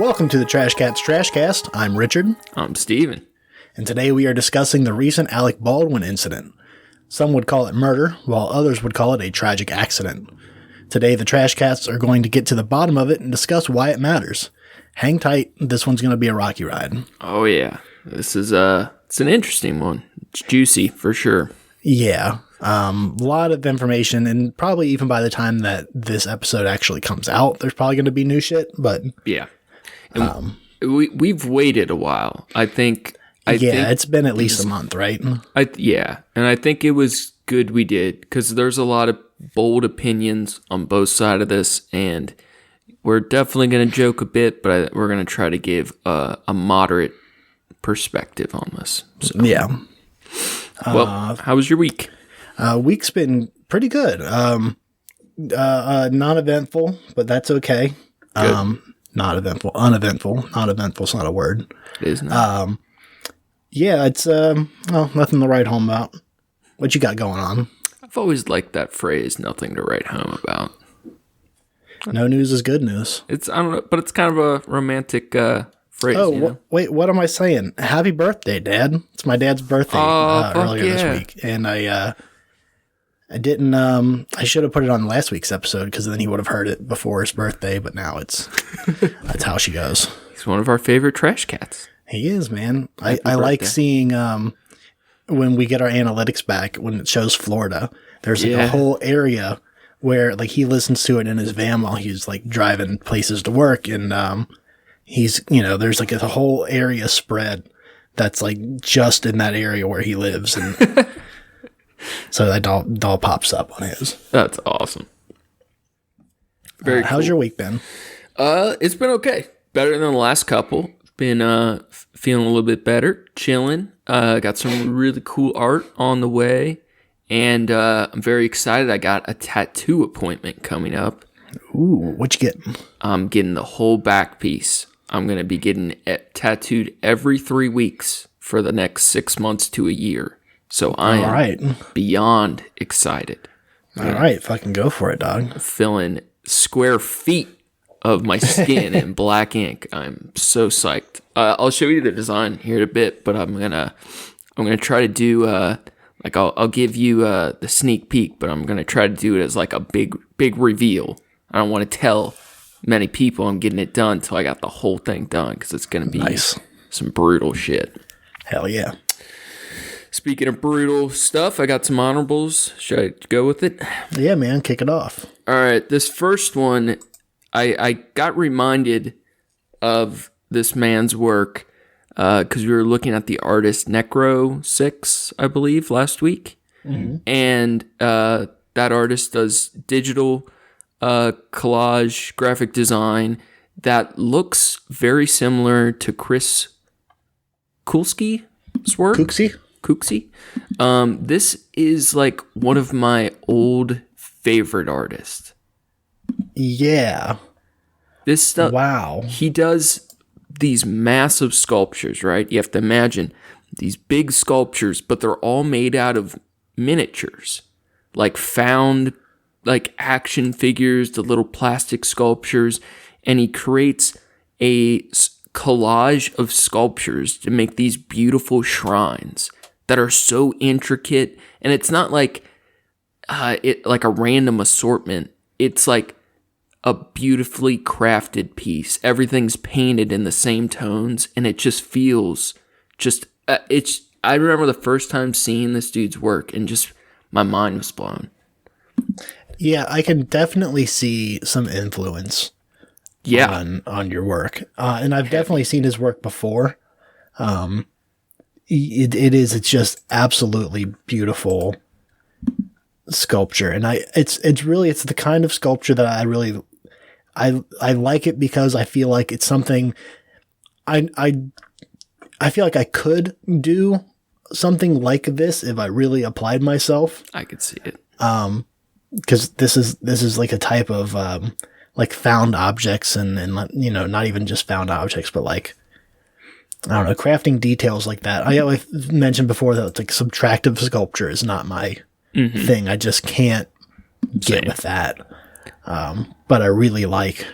Welcome to the Trashcats Trashcast. I'm Richard. I'm Steven. And today we are discussing the recent Alec Baldwin incident. Some would call it murder, while others would call it a tragic accident. Today the Trashcats are going to get to the bottom of it and discuss why it matters. Hang tight, this one's going to be a rocky ride. Oh yeah, this is it's an interesting one. It's juicy for sure. Yeah, a lot of information, and probably even by the time that this episode actually comes out, there's probably going to be new shit, but... Yeah. We've waited a while. I think it's been at least a month, right? And I think it was good we did, because there's a lot of bold opinions on both sides of this, and we're definitely going to joke a bit, but we're going to try to give a moderate perspective on this. So. Yeah. Well, how was your week? Week's been pretty good. Non-eventful, but that's okay. Good. Not eventful, uneventful. Not eventful's not a word. It is not. Yeah, it's nothing to write home about. What you got going on? I've always liked that phrase, nothing to write home about. No news is good news. I don't know, but it's kind of a romantic phrase. Oh, wait, what am I saying? Happy birthday, Dad. It's my dad's birthday earlier this week. And I didn't, I should have put it on last week's episode because then he would have heard it before his birthday, but now that's how she goes. He's one of our favorite trash cats. He is, man. I like seeing, when we get our analytics back, when it shows Florida, there's like a whole area where like he listens to it in his van while he's like driving places to work. And, he's, there's like a whole area spread that's like just in that area where he lives. And so that doll pops up on his. That's awesome. Very How's your week been? It's been okay. Better than the last couple. Been feeling a little bit better, chilling. Got some really cool art on the way. And I'm very excited. I got a tattoo appointment coming up. Ooh, what you getting? I'm getting the whole back piece. I'm going to be getting tattooed every 3 weeks for the next 6 months to a year. So I am beyond excited. All right, fucking go for it, dog. Filling square feet of my skin in black ink. I'm so psyched. I'll show you the design here in a bit, but I'm gonna try to do I'll give you the sneak peek, but I'm gonna try to do it as like a big reveal. I don't want to tell many people I'm getting it done until I got the whole thing done, because it's gonna be some brutal shit. Hell yeah. Speaking of brutal stuff, I got some honorables. Should I go with it? Yeah, man, kick it off. All right, this first one, I got reminded of this man's work because we were looking at the artist Necro 6, I believe, last week. Mm-hmm. And that artist does digital collage graphic design that looks very similar to Chris Kulski's work. Cooksey. This is like one of my old favorite artists. Yeah. This stuff. Wow. He does these massive sculptures, right? You have to imagine these big sculptures, but they're all made out of miniatures, like found, like action figures, the little plastic sculptures, and he creates a collage of sculptures to make these beautiful shrines that are so intricate, and it's not like like a random assortment. It's like a beautifully crafted piece. Everything's painted in the same tones, and it just feels I remember the first time seeing this dude's work, and just my mind was blown. Yeah, I can definitely see some influence. On your work, and I've definitely seen his work before. It's just absolutely beautiful sculpture, and it's the kind of sculpture that I really I like it, because I feel like it's something I feel like I could do something like this if I really applied myself. I could see it. Because this is like a type of like found objects and not even just found objects, but like, I don't know, crafting details like that. I mentioned before that it's like subtractive sculpture is not my thing. I just can't get with that. But I really like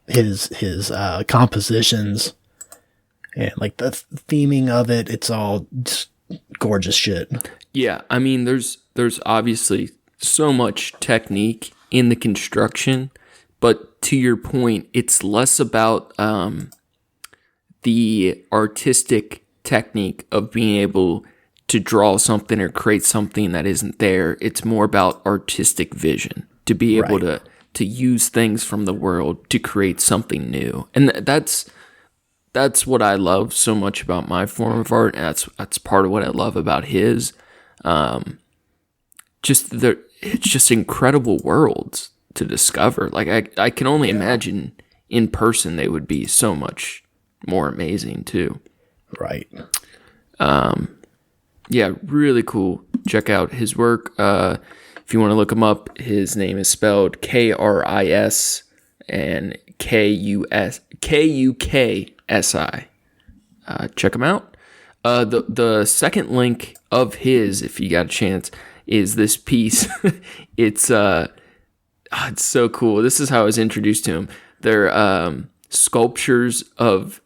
his compositions and like the theming of it. It's all just gorgeous shit. Yeah, I mean, there's obviously so much technique in the construction, but to your point, it's less about the artistic technique of being able to draw something or create something that isn't there. It's more about artistic vision, to be able to use things from the world to create something new. And that's what I love so much about my form of art. And that's part of what I love about his. It's just incredible worlds to discover. Like I can only imagine in person they would be so much more amazing too. Right. Yeah, really cool. Check out his work. If you want to look him up, his name is spelled Kris and Kuksi. Check him out. The second link of his, if you got a chance, is this piece. It's so cool. This is how I was introduced to him. They're sculptures of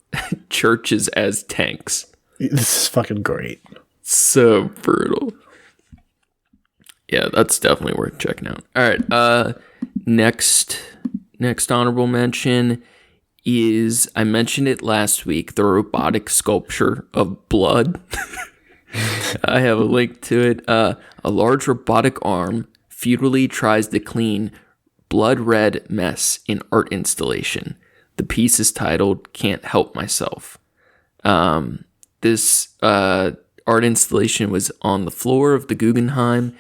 churches as tanks. This is fucking great. So brutal. Yeah, that's definitely worth checking out. All right. Next honorable mention is, I mentioned it last week, the robotic sculpture of blood. I have a link to it. A large robotic arm futilely tries to clean blood red mess in art installation. The piece is titled "Can't Help Myself." This art installation was on the floor of the Guggenheim.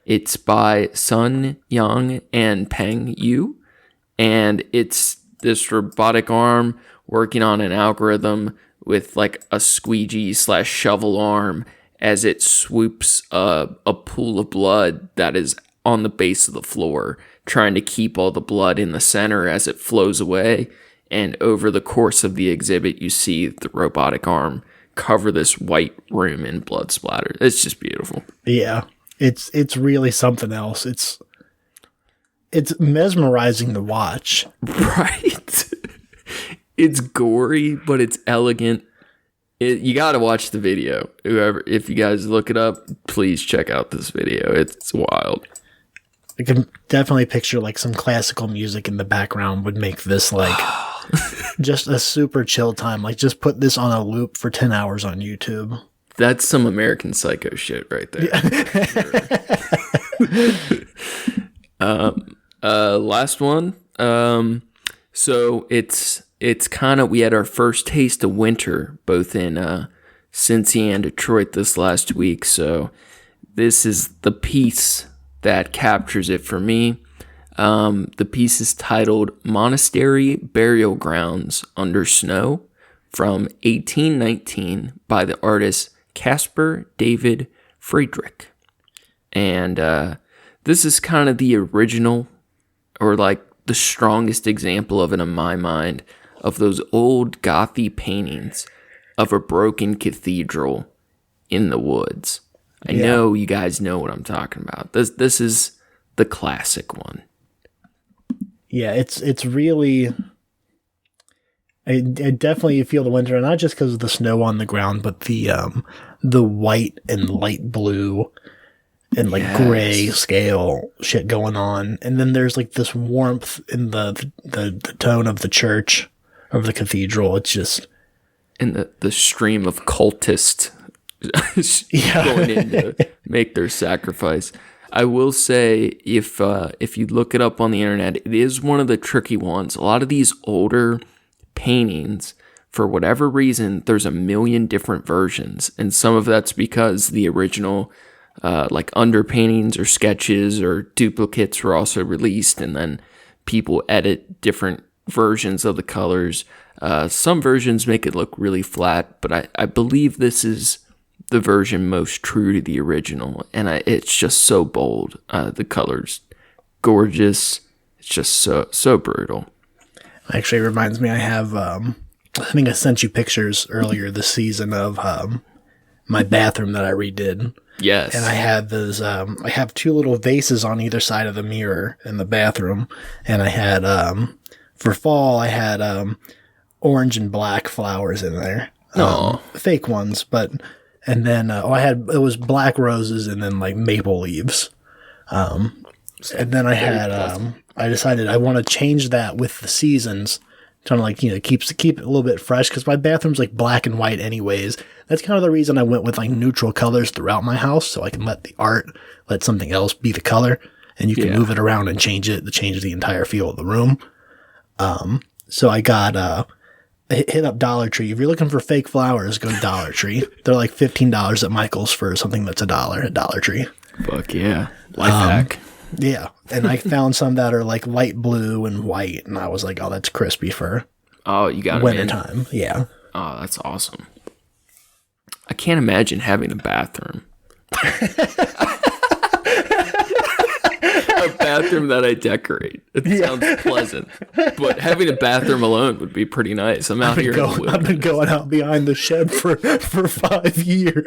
It's by Sun Yang and Peng Yu, and it's this robotic arm working on an algorithm with like a squeegee/shovel arm as it swoops a pool of blood that is on the base of the floor, trying to keep all the blood in the center as it flows away. And over the course of the exhibit, you see the robotic arm cover this white room in blood splatter. It's just beautiful. Yeah, it's really something else. It's mesmerizing to watch. Right. It's gory, but it's elegant. You got to watch the video. If you guys look it up, please check out this video. It's wild. I can definitely picture like some classical music in the background would make this like just a super chill time. Like just put this on a loop for 10 hours on YouTube. That's some American Psycho shit right there. Yeah. Last one. So it's kind of, we had our first taste of winter both in Cincy and Detroit this last week. So this is the piece that captures it for me. The piece is titled "Monastery Burial Grounds Under Snow" from 1819 by the artist Caspar David Friedrich. And this is kind of the original, or like the strongest example of it in my mind, of those old Gothy paintings of a broken cathedral in the woods. I know you guys know what I'm talking about. This is the classic one. Yeah, it's really. I definitely feel the winter, and not just because of the snow on the ground, but the white and light blue and like gray scale shit going on, and then there's like this warmth in the tone of the church, of the cathedral. It's just, and the stream of cultists going in to make their sacrifice. I will say, if you look it up on the internet, it is one of the tricky ones. A lot of these older paintings, for whatever reason, there's a million different versions, and some of that's because the original like underpaintings or sketches or duplicates were also released, and then people edit different versions of the colors. Some versions make it look really flat, but I believe this is the version most true to the original, and it's just so bold. The colors gorgeous. It's just so brutal. Actually, it reminds me, I have I think I sent you pictures earlier this season of my bathroom that I redid. Yes. And I had those I have two little vases on either side of the mirror in the bathroom, and I had for fall, I had orange and black flowers in there. Fake ones, and then it was black roses and then like maple leaves. And then I decided I want to change that with the seasons, trying to like, keep it a little bit fresh, because my bathroom's like black and white anyways. That's kind of the reason I went with like neutral colors throughout my house, so I can let something else be the color, and you can move it around and change the entire feel of the room. So I got hit up Dollar Tree. If you're looking for fake flowers, go to Dollar Tree. They're like $15 at Michael's for something that's $1 at Dollar Tree. Fuck yeah. Life hack. Yeah. And I found some that are like light blue and white, and I was like, oh, that's crispy for you got wintertime. Yeah. Oh, that's awesome. I can't imagine having a bathroom. A bathroom that I decorate. It sounds pleasant. But having a bathroom alone would be pretty nice. I'm out here. I've been going out behind the shed for 5 years.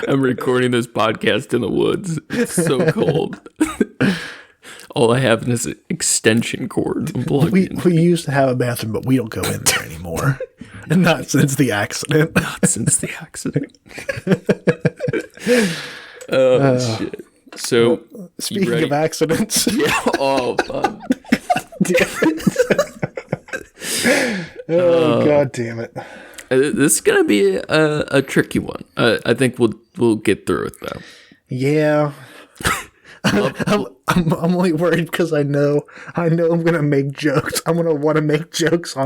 I'm recording this podcast in the woods. It's so cold. All I have is an extension cord. We used to have a bathroom, but we don't go in there anymore. And not since the accident. Oh, shit. So, speaking of accidents. Yeah. Oh, fun. God damn it. This is going to be a tricky one. I think we'll get through it, though. Yeah. I'm only worried because I know I'm going to make jokes. I'm going to want to make jokes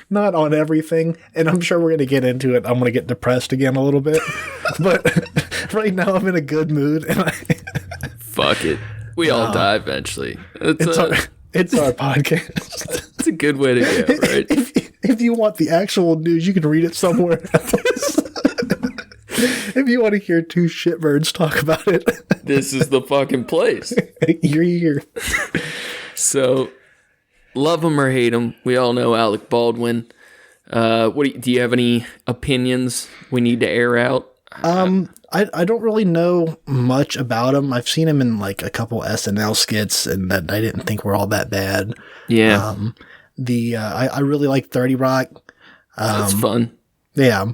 not on everything, and I'm sure we're going to get into it. I'm going to get depressed again a little bit, but right now I'm in a good mood, and fuck it. We all die eventually. It's our podcast. It's a good way to go, right? If you want the actual news, you can read it somewhere else. If you want to hear two shitbirds talk about it, this is the fucking place. You're here. So, love him or hate him, we all know Alec Baldwin. Do you have any opinions we need to air out? I don't really know much about him. I've seen him in like a couple SNL skits, and that I didn't think were all that bad. Yeah. I really like 30 Rock. That's fun. Yeah.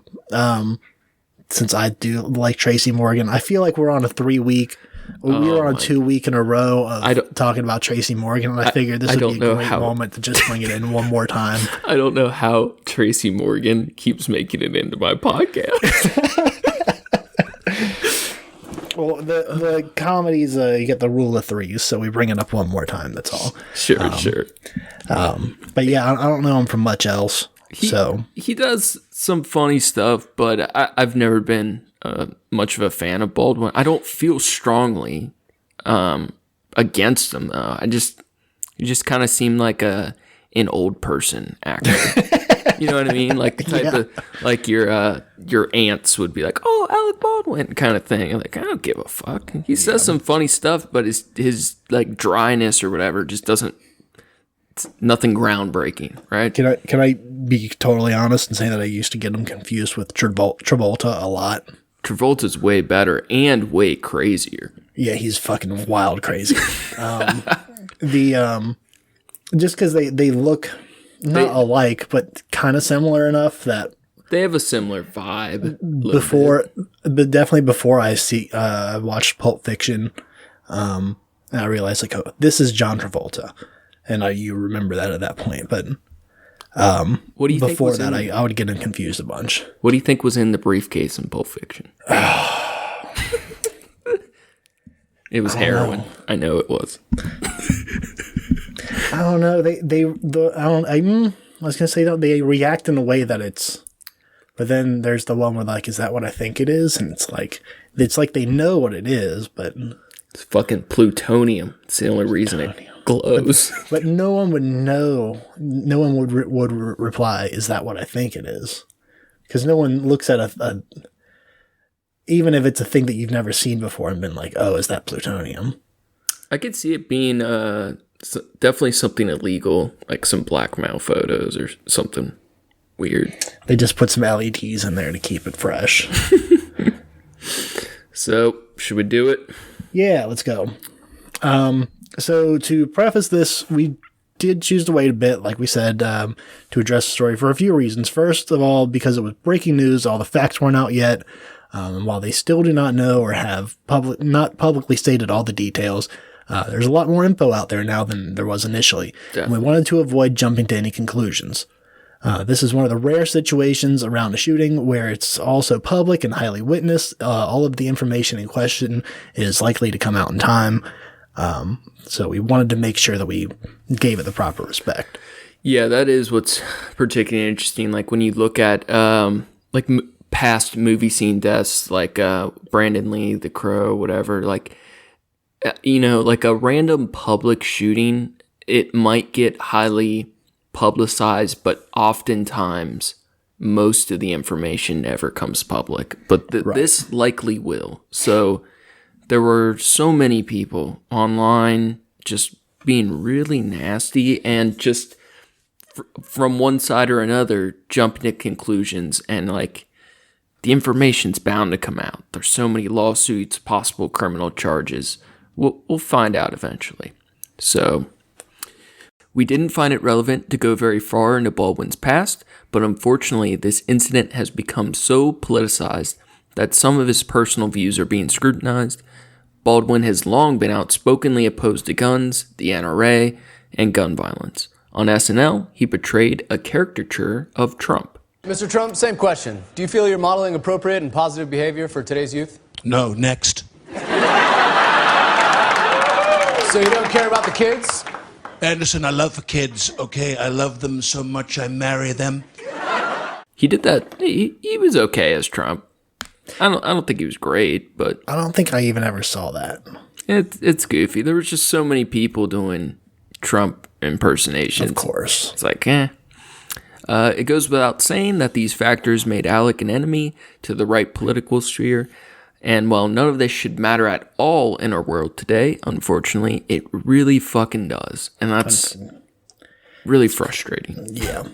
Since I do like Tracy Morgan, I feel like we're on a 3-week. We were on a 2-week in a row of talking about Tracy Morgan, and I figured this would be a great moment to just bring it in one more time. I don't know how Tracy Morgan keeps making it into my podcast. Well, the comedies, you get the rule of threes, so we bring it up one more time, that's all. Sure. But yeah, I don't know him from much else. He does some funny stuff, but I've never been much of a fan of Baldwin. I don't feel strongly against him, though. You just kind of seem like an old person actor. You know what I mean? Like the type of like your aunts would be like, "Oh, Alec Baldwin," kind of thing. Like, I don't give a fuck. He says some funny stuff, but his like dryness or whatever just doesn't. It's nothing groundbreaking, right? Can I be totally honest and say that I used to get him confused with Travolta a lot? Travolta's way better and way crazier. Yeah, he's fucking wild crazy. Just because they look not alike, but kind of similar enough that they have a similar vibe. But definitely before I watched Pulp Fiction, and I realized like, oh, this is John Travolta. And you remember that at that point, but what do you think before that, I would get him confused a bunch. What do you think was in the briefcase in Pulp Fiction? It was heroin. I know it was. I don't know. I was gonna say that they react in a way that it's. But then there's the one where like, is that what I think it is? And it's like they know what it is, but it's fucking plutonium. It's the only reason it glows. But no one would know. No one would reply, "Is that what I think it is?" Because no one looks at a even if it's a thing that you've never seen before and been like, "Oh, is that plutonium?" I could see it being definitely something illegal, like some blackmail photos or something weird. They just put some LEDs in there to keep it fresh. So, should we do it? Yeah, let's go. So to preface this, we did choose to wait a bit, like we said, to address the story for a few reasons. First of all, because it was breaking news, all the facts weren't out yet. And while they still do not know or have not publicly stated all the details, there's a lot more info out there now than there was initially. And we wanted to avoid jumping to any conclusions. This is one of the rare situations around a shooting where it's also public and highly witnessed. All of the information in question is likely to come out in time. So we wanted to make sure that we gave it the proper respect. Yeah, that is what's particularly interesting. Like when you look at past movie scene deaths, like Brandon Lee, The Crow, whatever, like, like a random public shooting, it might get highly publicized, but oftentimes most of the information never comes public. But this likely will. So there were so many people online just being really nasty and just from one side or another jumping to conclusions, and like the information's bound to come out. There's so many lawsuits, possible criminal charges. We'll find out eventually. So we didn't find it relevant to go very far into Baldwin's past, but unfortunately this incident has become so politicized that some of his personal views are being scrutinized. Baldwin has long been outspokenly opposed to guns, the NRA, and gun violence. On SNL, he portrayed a caricature of Trump. Mr. Trump, same question. Do you feel you're modeling appropriate and positive behavior for today's youth? No, next. So you don't care about the kids? Listen, I love kids, okay? I love them so much I marry them. He did that. He was okay as Trump. I don't think he was great, but I don't think I even ever saw that. It's goofy. There was just so many people doing Trump impersonations. Of course. It's like, It goes without saying that these factors made Alec an enemy to the right political sphere. And while none of this should matter at all in our world today, unfortunately, it really fucking does. And that's really frustrating. Yeah.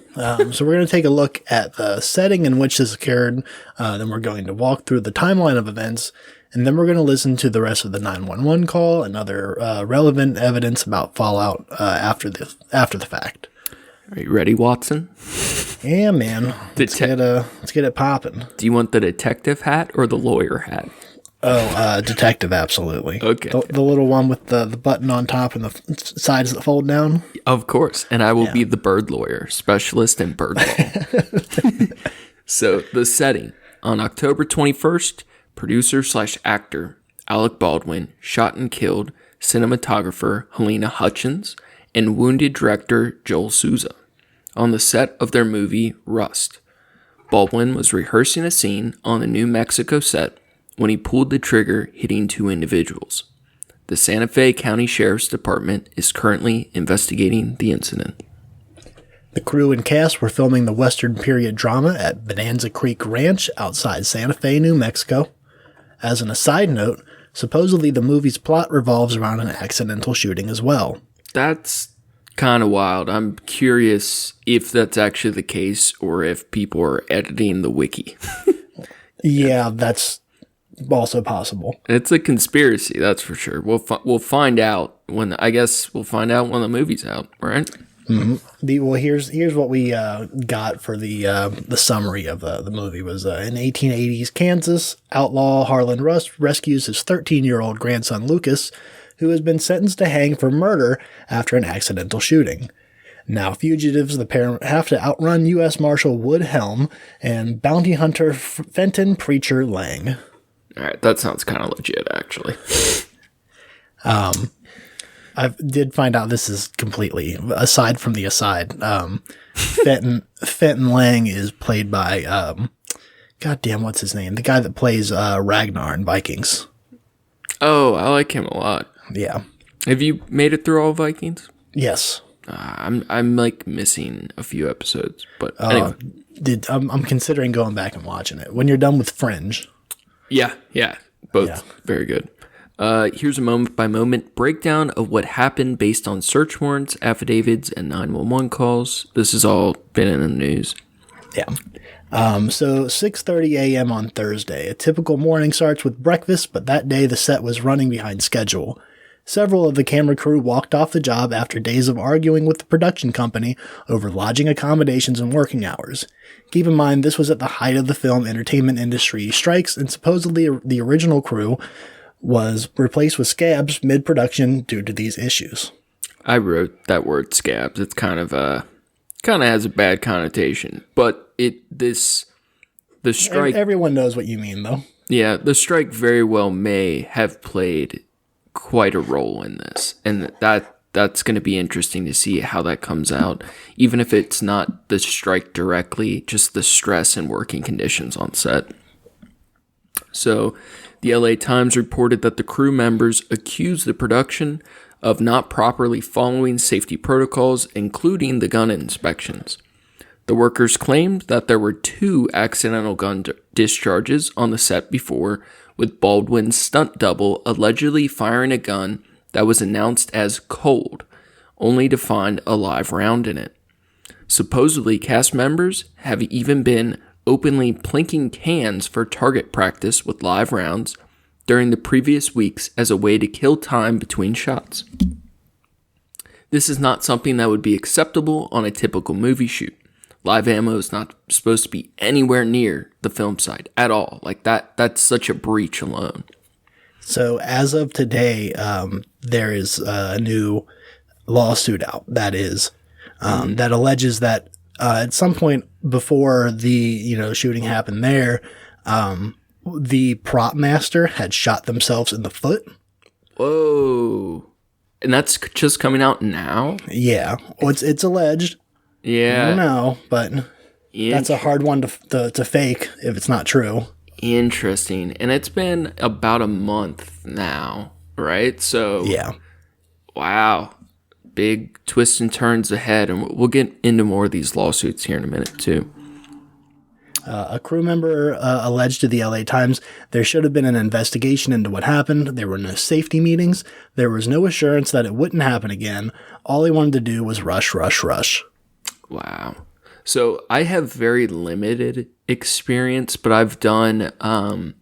So we're going to take a look at the setting in which this occurred. Then we're going to walk through the timeline of events. And then we're going to listen to the rest of the 911 call and other relevant evidence about fallout after the fact. Are you ready, Watson? Yeah, man. Let's get it popping. Do you want the detective hat or the lawyer hat? Oh, detective, absolutely. Okay. The little one with the button on top and the sides that fold down? Of course. And I will be the bird lawyer, specialist in bird law. So, the setting. On October 21st, producer/actor Alec Baldwin shot and killed cinematographer Helena Hutchins and wounded director Joel Souza on the set of their movie Rust. Baldwin was rehearsing a scene on the New Mexico set when he pulled the trigger, hitting two individuals. The Santa Fe County Sheriff's Department is currently investigating the incident. The crew and cast were filming the Western period drama at Bonanza Creek Ranch outside Santa Fe, New Mexico. As an aside note, supposedly the movie's plot revolves around an accidental shooting as well. That's kind of wild. I'm curious if that's actually the case or if people are editing the wiki. Yeah, that's also possible. It's a conspiracy, that's for sure. We'll find out when the movie's out, right? Mm-hmm. Here's what we got for the summary of the movie was in 1880s Kansas, outlaw Harlan Rust rescues his 13-year-old grandson Lucas, who has been sentenced to hang for murder after an accidental shooting. Now fugitives, the pair have to outrun U.S. Marshal Wood Helm and bounty hunter Fenton Preacher Lang. All right, that sounds kind of legit, actually. I did find out this is completely aside from the aside. Fenton Lang is played by goddamn, what's his name? The guy that plays Ragnar in Vikings. Oh, I like him a lot. Yeah. Have you made it through all Vikings? Yes. I'm like missing a few episodes, but anyway. I'm considering going back and watching it when you're done with Fringe. Yeah, both very good. Here's a moment-by-moment breakdown of what happened based on search warrants, affidavits, and 911 calls. This has all been in the news. Yeah. So 6:30 a.m. on Thursday. A typical morning starts with breakfast, but that day the set was running behind schedule. Several of the camera crew walked off the job after days of arguing with the production company over lodging accommodations and working hours. Keep in mind, this was at the height of the film entertainment industry strikes, and supposedly the original crew was replaced with scabs mid-production due to these issues. I wrote that word scabs. It's kind of has a bad connotation, but the strike. Everyone knows what you mean, though. Yeah, the strike very well may have played quite a role in this, and that's going to be interesting to see how that comes out, even if it's not the strike directly, just the stress and working conditions on set. So the LA Times reported that the crew members accused the production of not properly following safety protocols, including the gun inspections. The workers claimed that there were 2 accidental gun discharges on the set before, with Baldwin's stunt double allegedly firing a gun that was announced as cold, only to find a live round in it. Supposedly, cast members have even been openly plinking cans for target practice with live rounds during the previous weeks as a way to kill time between shots. This is not something that would be acceptable on a typical movie shoot. Live ammo is not supposed to be anywhere near the film site at all. Like that's such a breach alone. So as of today, there is a new lawsuit out that alleges that at some point before the shooting happened there, the prop master had shot themselves in the foot. Whoa. And that's just coming out now? Yeah. Well, it's alleged. Yeah. I don't know, but that's a hard one to fake if it's not true. Interesting. And it's been about a month now, right? So, yeah. Wow. Big twists and turns ahead. And we'll get into more of these lawsuits here in a minute, too. A crew member alleged to the LA Times there should have been an investigation into what happened. There were no safety meetings. There was no assurance that it wouldn't happen again. All he wanted to do was rush. Wow. So I have very limited experience, but I've done not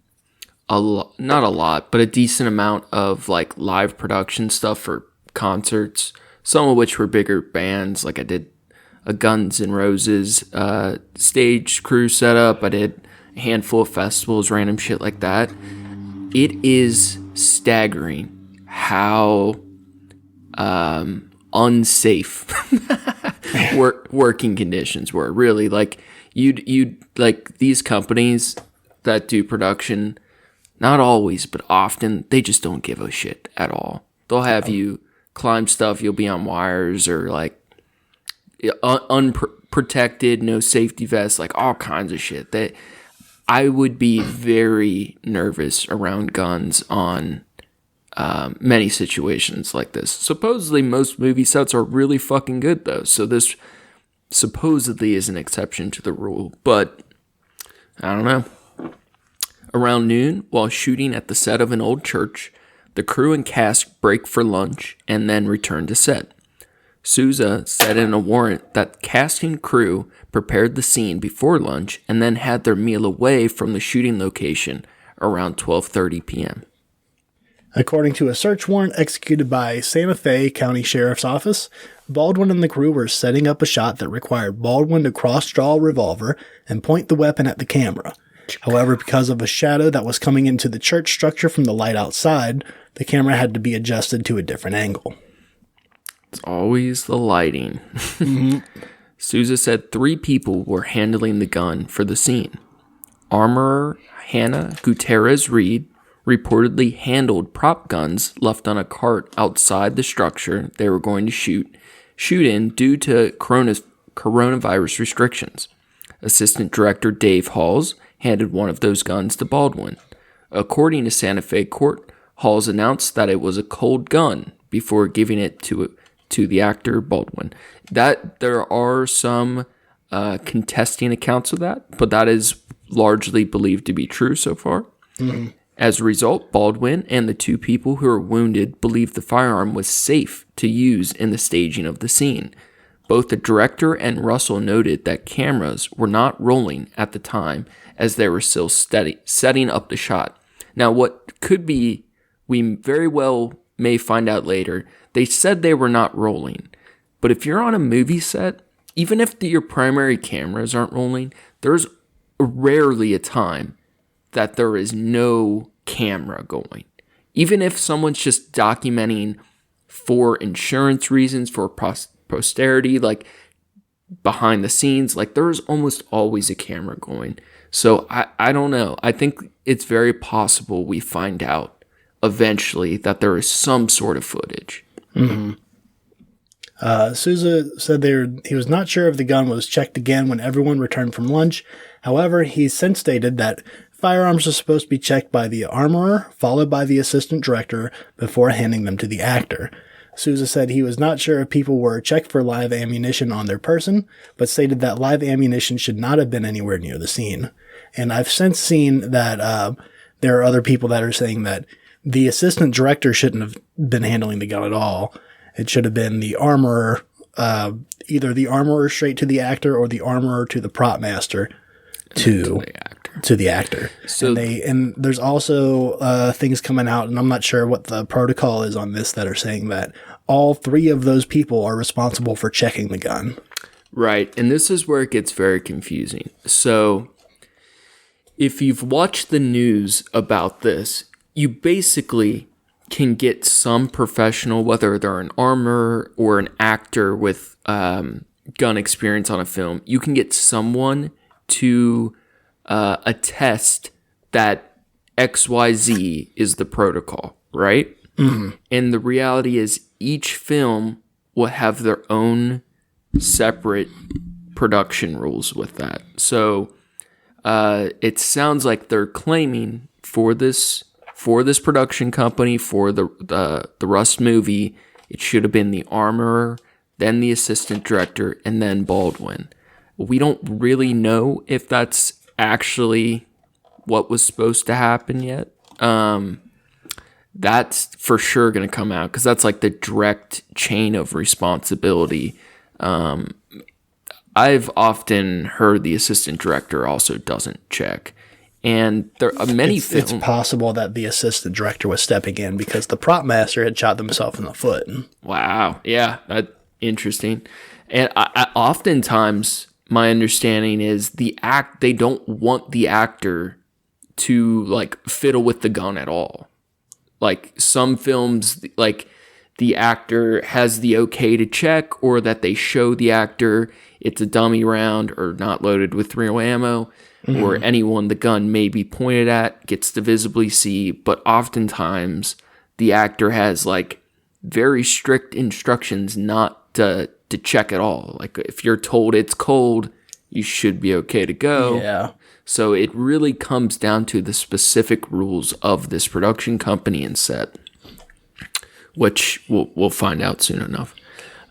a lot, but a decent amount of like live production stuff for concerts, some of which were bigger bands. Like I did a Guns N' Roses stage crew setup. I did a handful of festivals, random shit like that. It is staggering how unsafe working conditions were. Really, like you'd like these companies that do production, not always, but often, they just don't give a shit at all. They'll have you climb stuff, you'll be on wires or like unprotected, no safety vests, like all kinds of shit. That I would be very nervous around guns on many situations like this. Supposedly, most movie sets are really fucking good, though. So this supposedly is an exception to the rule, but I don't know. Around noon, while shooting at the set of an old church, the crew and cast break for lunch and then return to set. Souza said in a warrant that casting crew prepared the scene before lunch and then had their meal away from the shooting location around 12:30 p.m. According to a search warrant executed by Santa Fe County Sheriff's Office, Baldwin and the crew were setting up a shot that required Baldwin to cross-draw a revolver and point the weapon at the camera. However, because of a shadow that was coming into the church structure from the light outside, the camera had to be adjusted to a different angle. It's always the lighting. Mm-hmm. Souza said 3 people were handling the gun for the scene. Armorer Hannah Gutierrez-Reed reportedly handled prop guns left on a cart outside the structure they were going to shoot in due to coronavirus restrictions. Assistant Director Dave Halls handed one of those guns to Baldwin. According to Santa Fe court, Halls announced that it was a cold gun before giving it to the actor Baldwin. That there are some contesting accounts of that, but that is largely believed to be true so far. Mm-hmm. As a result, Baldwin and the 2 people who were wounded believed the firearm was safe to use in the staging of the scene. Both the director and Russell noted that cameras were not rolling at the time as they were still setting up the shot. Now, what could be, we very well may find out later, they said they were not rolling. But if you're on a movie set, even if your primary cameras aren't rolling, there's rarely a time that there is no camera going. Even if someone's just documenting for insurance reasons, for posterity, like behind the scenes, like there's almost always a camera going. So I don't know. I think it's very possible we find out eventually that there is some sort of footage. Mm-hmm. Sousa said he was not sure if the gun was checked again when everyone returned from lunch. However, he since stated that firearms are supposed to be checked by the armorer, followed by the assistant director, before handing them to the actor. Sousa said he was not sure if people were checked for live ammunition on their person, but stated that live ammunition should not have been anywhere near the scene. And I've since seen that there are other people that are saying that the assistant director shouldn't have been handling the gun at all. It should have been the armorer, either the armorer straight to the actor or the armorer to the prop master to the actor. So and there's also things coming out, and I'm not sure what the protocol is on this, that are saying that all three of those people are responsible for checking the gun. Right, and this is where it gets very confusing. So if you've watched the news about this, you basically can get some professional, whether they're an armorer or an actor with gun experience on a film, you can get someone to attest that XYZ is the protocol, right? Mm-hmm. And the reality is each film will have their own separate production rules with that. So it sounds like they're claiming for this production company, for the Rust movie, it should have been the armorer, then the assistant director, and then Baldwin. We don't really know if that's actually what was supposed to happen yet. That's for sure going to come out, because that's like the direct chain of responsibility. I've often heard the assistant director also doesn't check. And there are many films. It's possible that the assistant director was stepping in because the prop master had shot himself in the foot. Wow. Yeah, that's interesting. And I oftentimes, my understanding is they don't want the actor to like fiddle with the gun at all. Like some films, like the actor has the okay to check, or that they show the actor it's a dummy round or not loaded with real ammo. Mm-hmm. Or anyone the gun may be pointed at gets to visibly see, but oftentimes the actor has like very strict instructions not to check at all. Like if you're told it's cold, you should be okay to go. Yeah. So it really comes down to the specific rules of this production company and set, which we'll find out soon enough.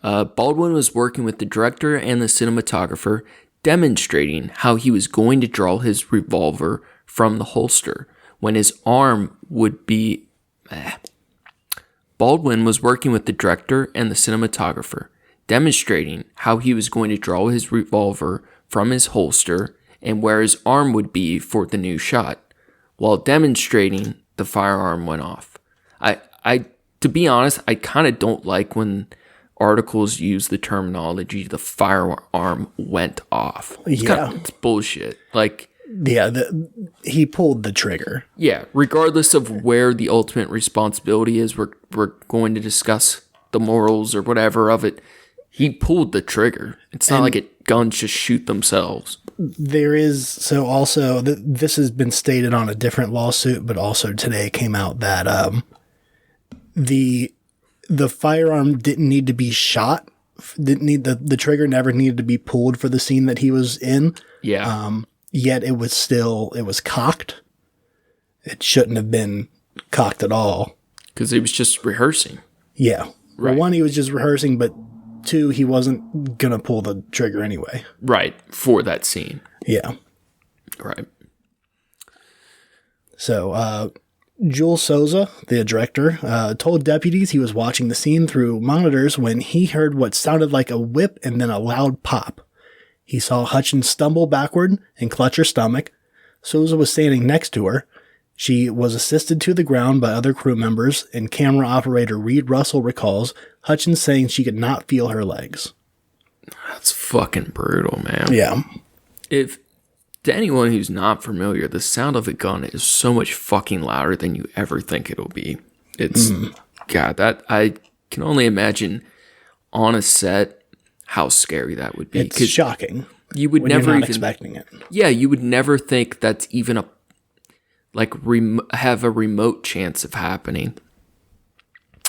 Baldwin was working with the director and the cinematographer, demonstrating how he was going to draw his revolver from the holster when his arm would be... Baldwin was working with the director and the cinematographer, demonstrating how he was going to draw his revolver from his holster and where his arm would be for the new shot. While demonstrating, the firearm went off. To be honest, I kind of don't like when articles use the terminology "the firearm went off." It's bullshit. Like, yeah, he pulled the trigger. Yeah, regardless of where the ultimate responsibility is, we're going to discuss the morals or whatever of it. He pulled the trigger. It's not like guns just shoot themselves. There is, so also, this has been stated on a different lawsuit, but also today came out that the firearm didn't need to be shot. Didn't need the trigger never needed to be pulled for the scene that he was in. Yeah. Yet it was cocked. It shouldn't have been cocked at all. Because he was just rehearsing. Yeah. Right. Well, one, he was just rehearsing, but two, he wasn't going to pull the trigger anyway. Right. For that scene. Yeah. Right. So, Jules Sousa, the director, told deputies he was watching the scene through monitors when he heard what sounded like a whip and then a loud pop. He saw Hutchins stumble backward and clutch her stomach. Sousa was standing next to her. She was assisted to the ground by other crew members, and camera operator Reed Russell recalls Hutchins saying she could not feel her legs. That's fucking brutal, man. Yeah. If to anyone who's not familiar, the sound of a gun is so much fucking louder than you ever think it'll be. It's God, that I can only imagine on a set how scary that would be. It's shocking. You would when never you're not even expecting it. Yeah, you would never think that's even a have a remote chance of happening.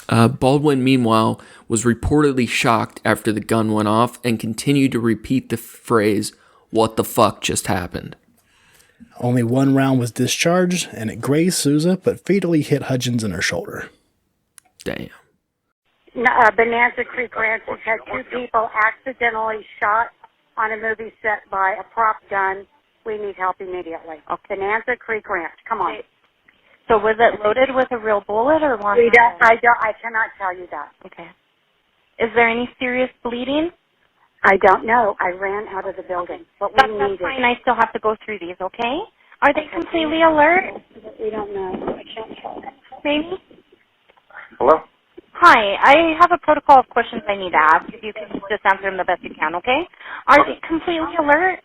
Baldwin, meanwhile, was reportedly shocked after the gun went off and continued to repeat the phrase, "What the fuck just happened?" Only one round was discharged, and it grazed Souza, but fatally hit Hutchins in her shoulder. Damn. Bonanza Creek Ranch has had 2 people accidentally shot on a movie set by a prop gun. We need help immediately. Okay. Bonanza Creek Ranch. Come on. So was it loaded with a real bullet or one? I cannot tell you that. Okay. Is there any serious bleeding? I don't know. I ran out of the building. What we That's needed. fine. I still have to go through these, okay? Are they completely alert? We don't know. I can't tell. Maybe? Hello? Hi. I have a protocol of questions I need to ask. If you can just answer them the best you can, okay? Are they completely alert?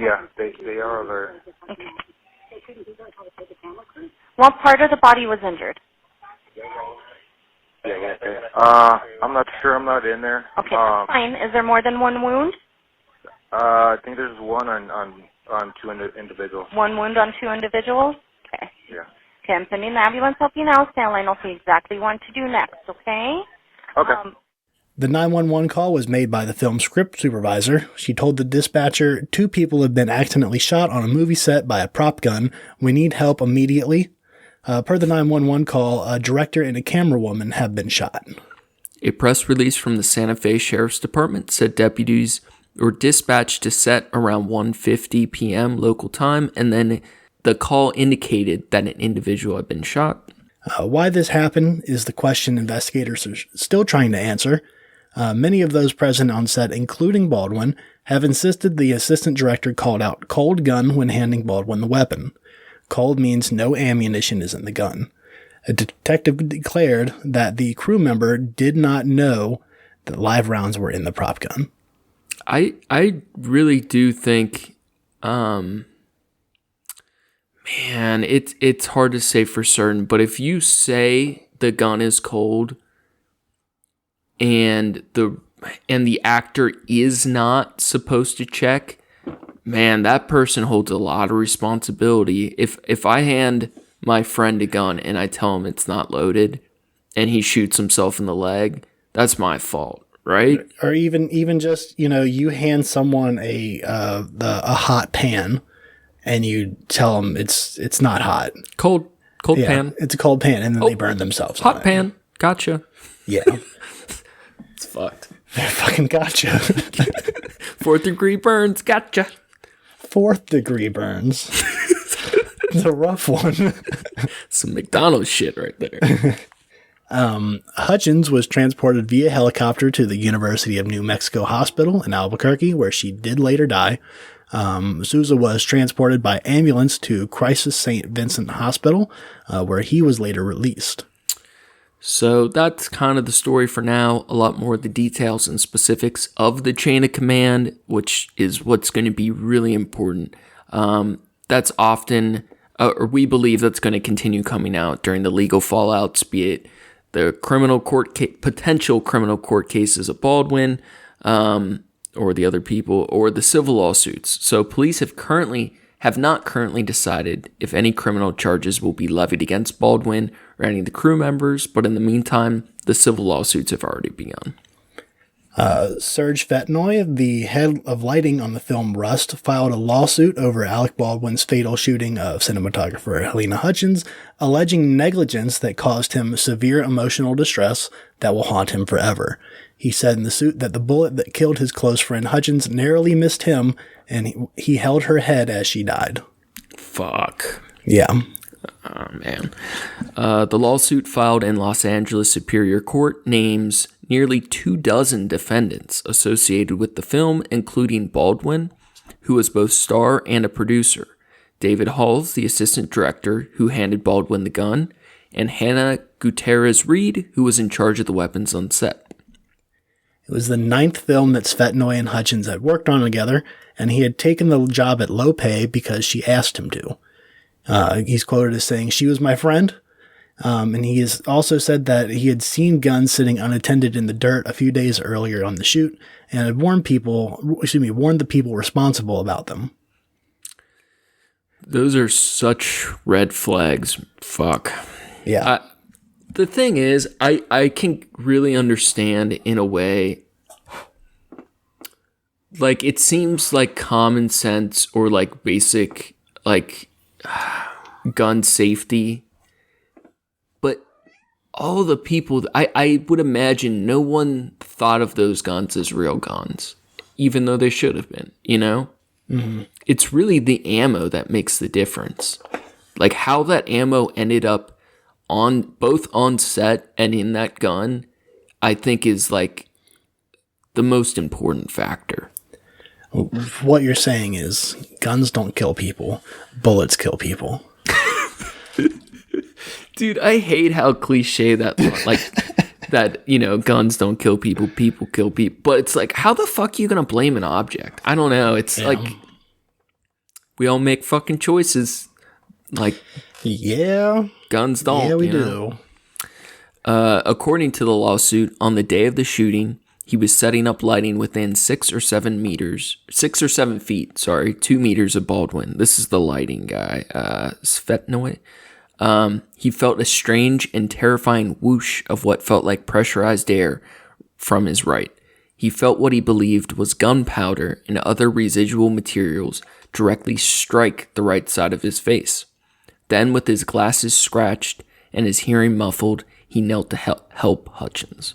Yeah, they are alert. Okay. What part of the body was injured? I'm not sure. I'm not in there. Okay, that's fine. Is there more than one wound? I think there's one on 2 individuals. One wound on 2 individuals? Okay. Yeah. Okay, I'm sending the ambulance help you now. Stand line. I'll see exactly what to do next, okay? Okay. The 911 call was made by the film's script supervisor. She told the dispatcher, 2 people have been accidentally shot on a movie set by a prop gun. We need help immediately. Per the 911 call, a director and a camerawoman have been shot. A press release from the Santa Fe Sheriff's Department said deputies were dispatched to set around 1:50 p.m. local time, and then the call indicated that an individual had been shot. Why this happened is the question investigators are still trying to answer. Many of those present on set, including Baldwin, have insisted the assistant director called out cold gun when handing Baldwin the weapon. Cold means no ammunition is in the gun. A detective declared that the crew member did not know that live rounds were in the prop gun. I really do think, man, it's hard to say for certain, but if you say the gun is cold and the actor is not supposed to check, man, that person holds a lot of responsibility. If I hand my friend a gun and I tell him it's not loaded and he shoots himself in the leg, that's my fault, right? Or even just, you hand someone a hot pan and you tell them it's not hot. Cold pan. It's a cold pan, and then they burn themselves. Hot pan. Gotcha. Yeah. It's fucked. They fucking gotcha. 4th degree burns. Gotcha. 4th degree burns. It's a rough one. Some McDonald's shit right there. Hutchins was transported via helicopter to the University of New Mexico Hospital in Albuquerque, where she did later die. Souza was transported by ambulance to Crisis St. Vincent Hospital, where he was later released. So that's kind of the story for now. A lot more of the details and specifics of the chain of command, which is what's going to be really important. That's often, or we believe that's going to continue coming out during the legal fallouts, be it the criminal court potential criminal court cases of Baldwin, or the other people, or the civil lawsuits. So police have not currently decided if any criminal charges will be levied against Baldwin or any of the crew members, but in the meantime, the civil lawsuits have already begun. Serge Fetnoy, the head of lighting on the film Rust, filed a lawsuit over Alec Baldwin's fatal shooting of cinematographer Helena Hutchins, alleging negligence that caused him severe emotional distress that will haunt him forever. He said in the suit that the bullet that killed his close friend Hutchins narrowly missed him, and he held her head as she died. Fuck. Yeah. Oh, man. The lawsuit filed in Los Angeles Superior Court names nearly 24 defendants associated with the film, including Baldwin, who was both star and a producer. David Halls, the assistant director who handed Baldwin the gun, and Hannah Gutierrez-Reed, who was in charge of the weapons on set. It was the 9th film that Svetnoy and Hutchins had worked on together, and he had taken the job at low pay because she asked him to. He's quoted as saying, "She was my friend." And he has also said that he had seen guns sitting unattended in the dirt a few days earlier on the shoot and had warned the people responsible about them. Those are such red flags. Fuck. Yeah. The thing is, I can really understand in a way, like, it seems like common sense or like basic, like, gun safety. But all the people, I would imagine no one thought of those guns as real guns, even though they should have been, you know? Mm-hmm. It's really the ammo that makes the difference. Like, how that ammo ended up both on set and in that gun, I think is like the most important factor. What you're saying is guns don't kill people, bullets kill people. Dude, I hate how cliche that, like, that, you know, guns don't kill people, people kill people. But it's like, how the fuck are you going to blame an object? I don't know. It's like, we all make fucking choices. Like, yeah, guns don't. Yeah, we do. According to the lawsuit, on the day of the shooting, he was setting up lighting within 6 or 7 feet, 2 meters of Baldwin. This is the lighting guy, Svetnoy. He felt a strange and terrifying whoosh of what felt like pressurized air from his right. He felt what he believed was gunpowder and other residual materials directly strike the right side of his face. Then, with his glasses scratched and his hearing muffled, he knelt to help Hutchins.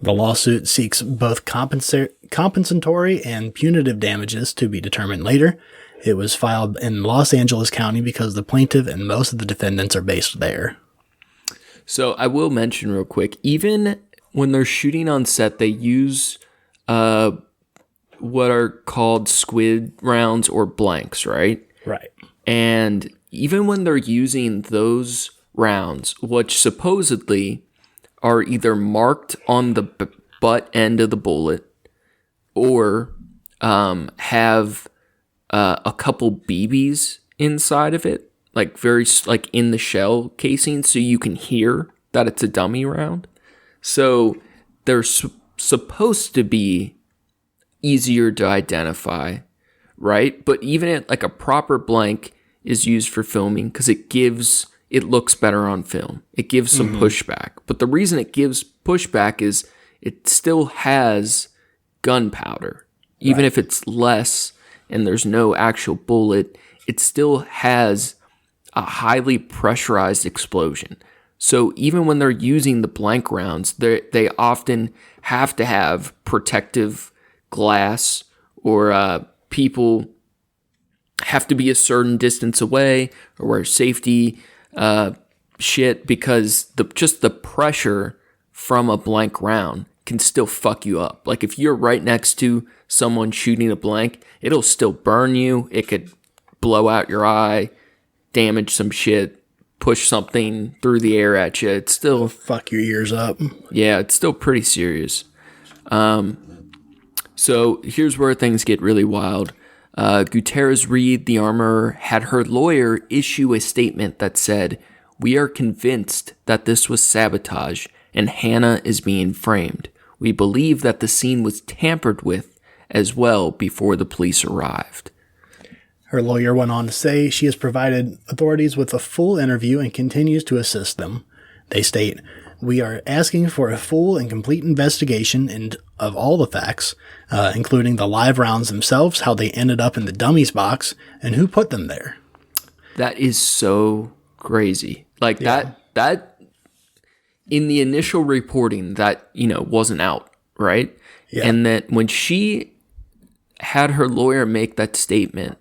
The lawsuit seeks both compensatory and punitive damages to be determined later. It was filed in Los Angeles County because the plaintiff and most of the defendants are based there. So I will mention real quick, even when they're shooting on set, they use what are called squid rounds or blanks, right? Right. And even when they're using those rounds, which supposedly are either marked on the butt end of the bullet or have a couple BBs inside of it, like very like in the shell casing, so you can hear that it's a dummy round. So they're supposed to be easier to identify, right? But even at like a proper blank is used for filming because it looks better on film. It gives some pushback. But the reason it gives pushback is it still has gunpowder. Even if it's less and there's no actual bullet, it still has a highly pressurized explosion. So even when they're using the blank rounds, they often have to have protective glass, or people have to be a certain distance away or wear safety shit, because the pressure from a blank round can still fuck you up. Like if you're right next to someone shooting a blank, it'll still burn you. It could blow out your eye, damage some shit, push something through the air at you. It's still fuck your ears up. Yeah, it's still pretty serious. So here's where things get really wild. Gutierrez-Reed, the armorer, had her lawyer issue a statement that said, "We are convinced that this was sabotage and Hannah is being framed. We believe that the scene was tampered with as well before the police arrived." Her lawyer went on to say she has provided authorities with a full interview and continues to assist them. They state, "We are asking for a full and complete investigation of all the facts, including the live rounds themselves, how they ended up in the dummies box, and who put them there." That is so crazy. Like that in the initial reporting that, wasn't out, right? Yeah. And that when she had her lawyer make that statement,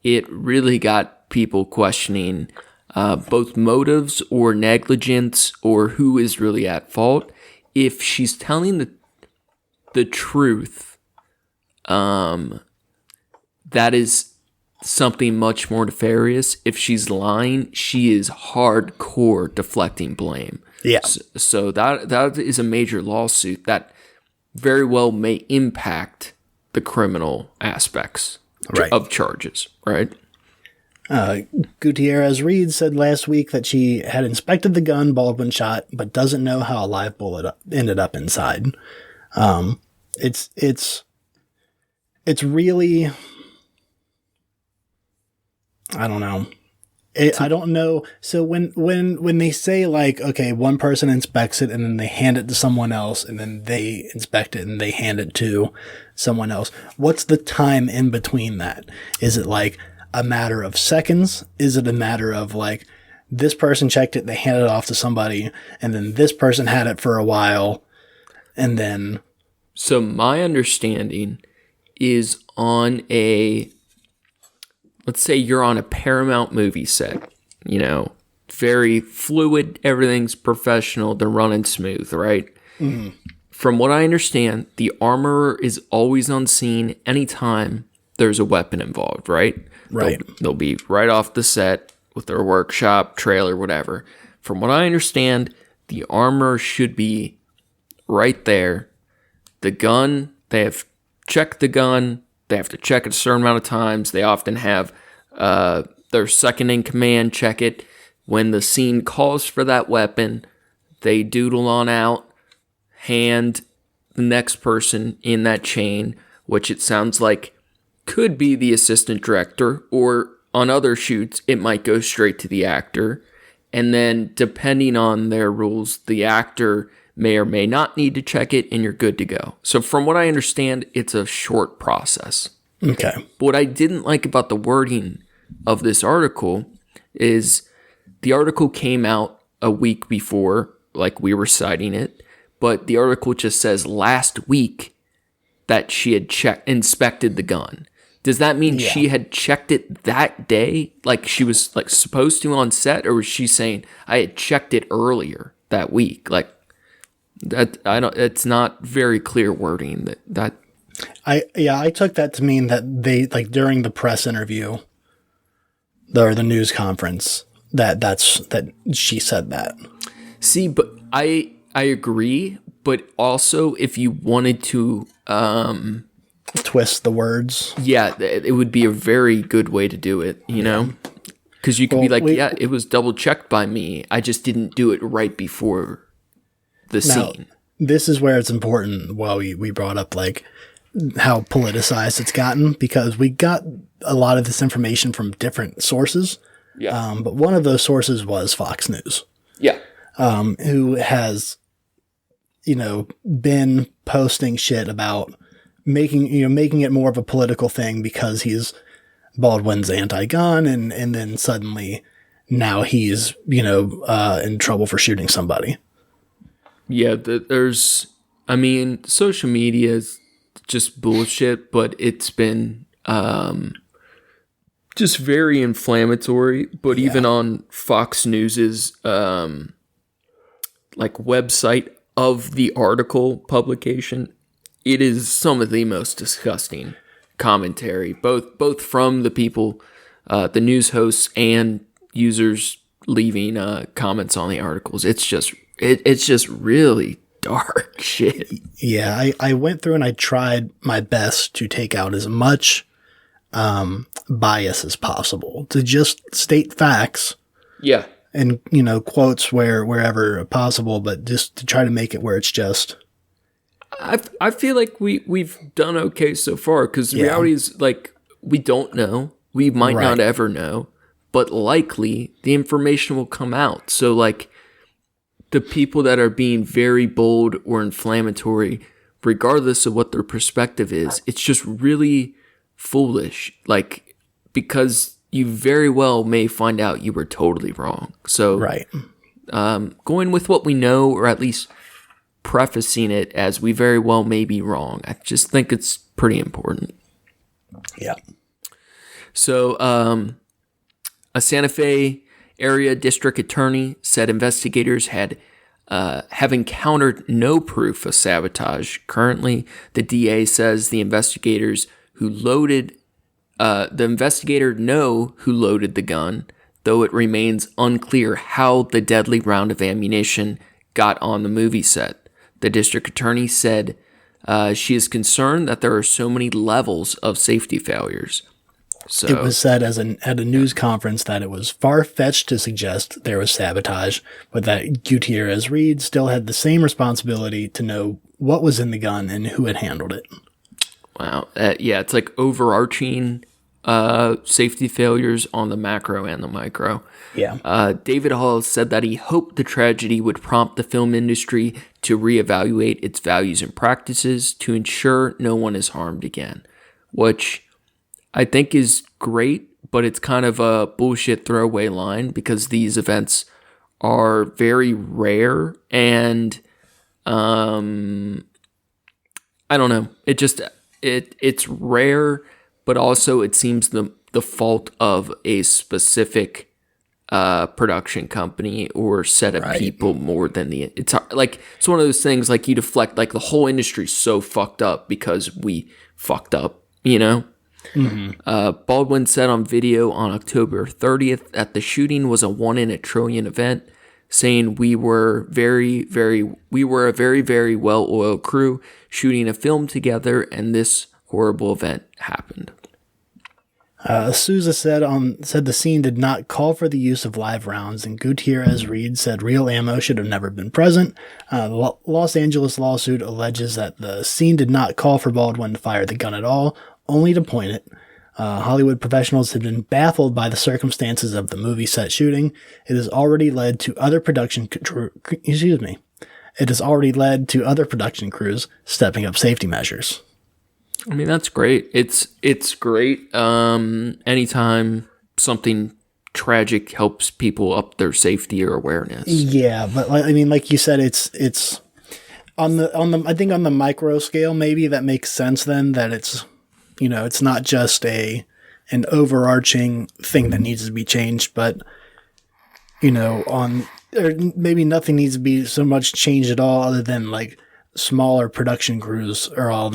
it really got people questioning both motives or negligence or who is really at fault. If she's telling the truth, that is something much more nefarious. If she's lying, she is hardcore deflecting blame. Yeah. So that is a major lawsuit that very well may impact the criminal aspects of charges, right? Gutierrez Reed said last week that she had inspected the gun Baldwin shot, but doesn't know how a live bullet ended up inside. It's really, I don't know. I don't know. So when they say like, okay, one person inspects it and then they hand it to someone else and then they inspect it and they hand it to someone else, what's the time in between that? Is it like a matter of seconds? Is it a matter of like, this person checked it, they handed it off to somebody, and then this person had it for a while, and then... So my understanding is on let's say you're on a Paramount movie set, very fluid, everything's professional, they're running smooth, right? Mm-hmm. From what I understand, the armorer is always on scene anytime there's a weapon involved, right? Right. They'll be right off the set with their workshop, trailer, whatever. From what I understand, the armorer should be right there. The gun, they have checked the gun. They have to check it a certain amount of times. They often have their second in command check it. When the scene calls for that weapon, they doodle on out, hand the next person in that chain, which it sounds like could be the assistant director, or on other shoots, it might go straight to the actor. And then, depending on their rules, the actor may or may not need to check it, and you're good to go. So from what I understand, it's a short process. Okay. But what I didn't like about the wording of this article is the article came out a week before, like we were citing it, but the article just says last week that she had inspected the gun. Does that mean she had checked it that day? Like she was like supposed to on set, or was she saying I had checked it earlier that week? Like that, it's not very clear wording that. I took that to mean that they, like, during the press interview or the news conference, that she said that. See, but I agree, but also if you wanted to twist the words. Yeah, it would be a very good way to do it, know? Because you could be like, it was double checked by me. I just didn't do it right before the scene. This is where it's important. Well, we brought up like how politicized it's gotten, because we got a lot of this information from different sources. Yeah. But one of those sources was Fox News. Yeah. Who has, been posting shit about making it more of a political thing because he's Baldwin's anti-gun, and then suddenly now he's, in trouble for shooting somebody. Yeah, social media is just bullshit, but it's been just very inflammatory. But even on Fox News's website of the article publication, it is some of the most disgusting commentary, both from the people, the news hosts, and users leaving comments on the articles. It's just really dark shit. Yeah, I went through and I tried my best to take out as much bias as possible, to just state facts. Yeah. And, quotes wherever possible, but just to try to make it where it's just... I feel like we've done okay so far, because the reality is, like, we don't know. We might not ever know, but likely the information will come out. So, like, the people that are being very bold or inflammatory, regardless of what their perspective is, it's just really foolish. Like, because you very well may find out you were totally wrong. So, going with what we know, or at least prefacing it as we very well may be wrong, I just think it's pretty important. Yeah. So, a Santa Fe area district attorney said investigators have encountered no proof of sabotage. Currently, the DA says the investigators who loaded the investigator know who loaded the gun, though it remains unclear how the deadly round of ammunition got on the movie set. The district attorney said she is concerned that there are so many levels of safety failures. So it was said at a news conference that it was far-fetched to suggest there was sabotage, but that Gutierrez-Reed still had the same responsibility to know what was in the gun and who had handled it. Wow. Yeah, it's like overarching safety failures on the macro and the micro. Yeah. David Hall said that he hoped the tragedy would prompt the film industry to reevaluate its values and practices to ensure no one is harmed again, which I think is great, but it's kind of a bullshit throwaway line because these events are very rare and I don't know. It's rare, but also it seems the fault of a specific production company or set of people more than it's one of those things like you deflect like the whole industry's so fucked up because we fucked up, you know? Mm-hmm. Baldwin said on video on October 30th that the shooting was a 1 in a trillion event, saying we were a very, very well-oiled crew shooting a film together, and this horrible event happened. Souza said the scene did not call for the use of live rounds, and Gutierrez-Reed said real ammo should have never been present. The Los Angeles lawsuit alleges that the scene did not call for Baldwin to fire the gun at all, only to point it. Hollywood professionals have been baffled by the circumstances of the movie set shooting. It has already led to other production crews stepping up safety measures. I mean, that's great. It's great. Anytime something tragic helps people up their safety or awareness. Yeah, but like you said, it's on the I think on the micro scale maybe that makes sense then that it's it's not just an overarching thing that needs to be changed, but or maybe nothing needs to be so much changed at all other than like smaller production crews are all,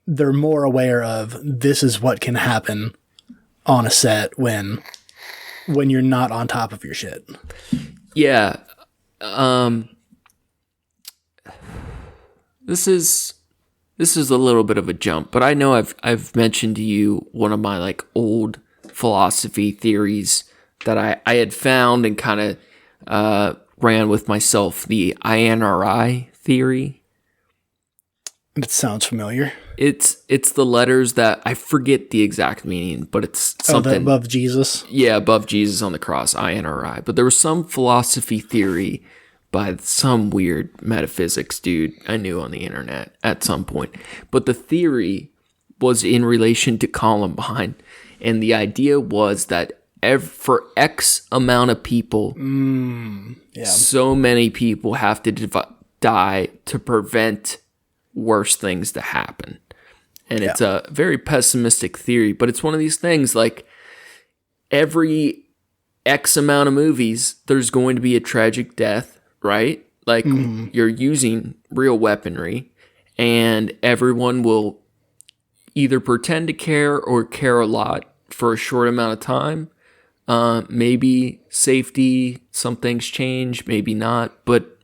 they're more aware of this is what can happen on a set when you're not on top of your shit. Yeah. This is a little bit of a jump, but I know I've mentioned to you one of my like old philosophy theories that I had found and kind of ran with myself, the INRI theory. It sounds familiar. It's the letters that I forget the exact meaning, but it's something above Jesus. Yeah, above Jesus on the cross, INRI. But there was some philosophy theory by some weird metaphysics dude I knew on the internet at some point. But the theory was in relation to Columbine, and the idea was that for X amount of people, so many people have to die to prevent worse things to happen. And it's a very pessimistic theory, but it's one of these things like every X amount of movies, there's going to be a tragic death, right? Like you're using real weaponry and everyone will either pretend to care or care a lot for a short amount of time. Maybe safety, some things change, maybe not, but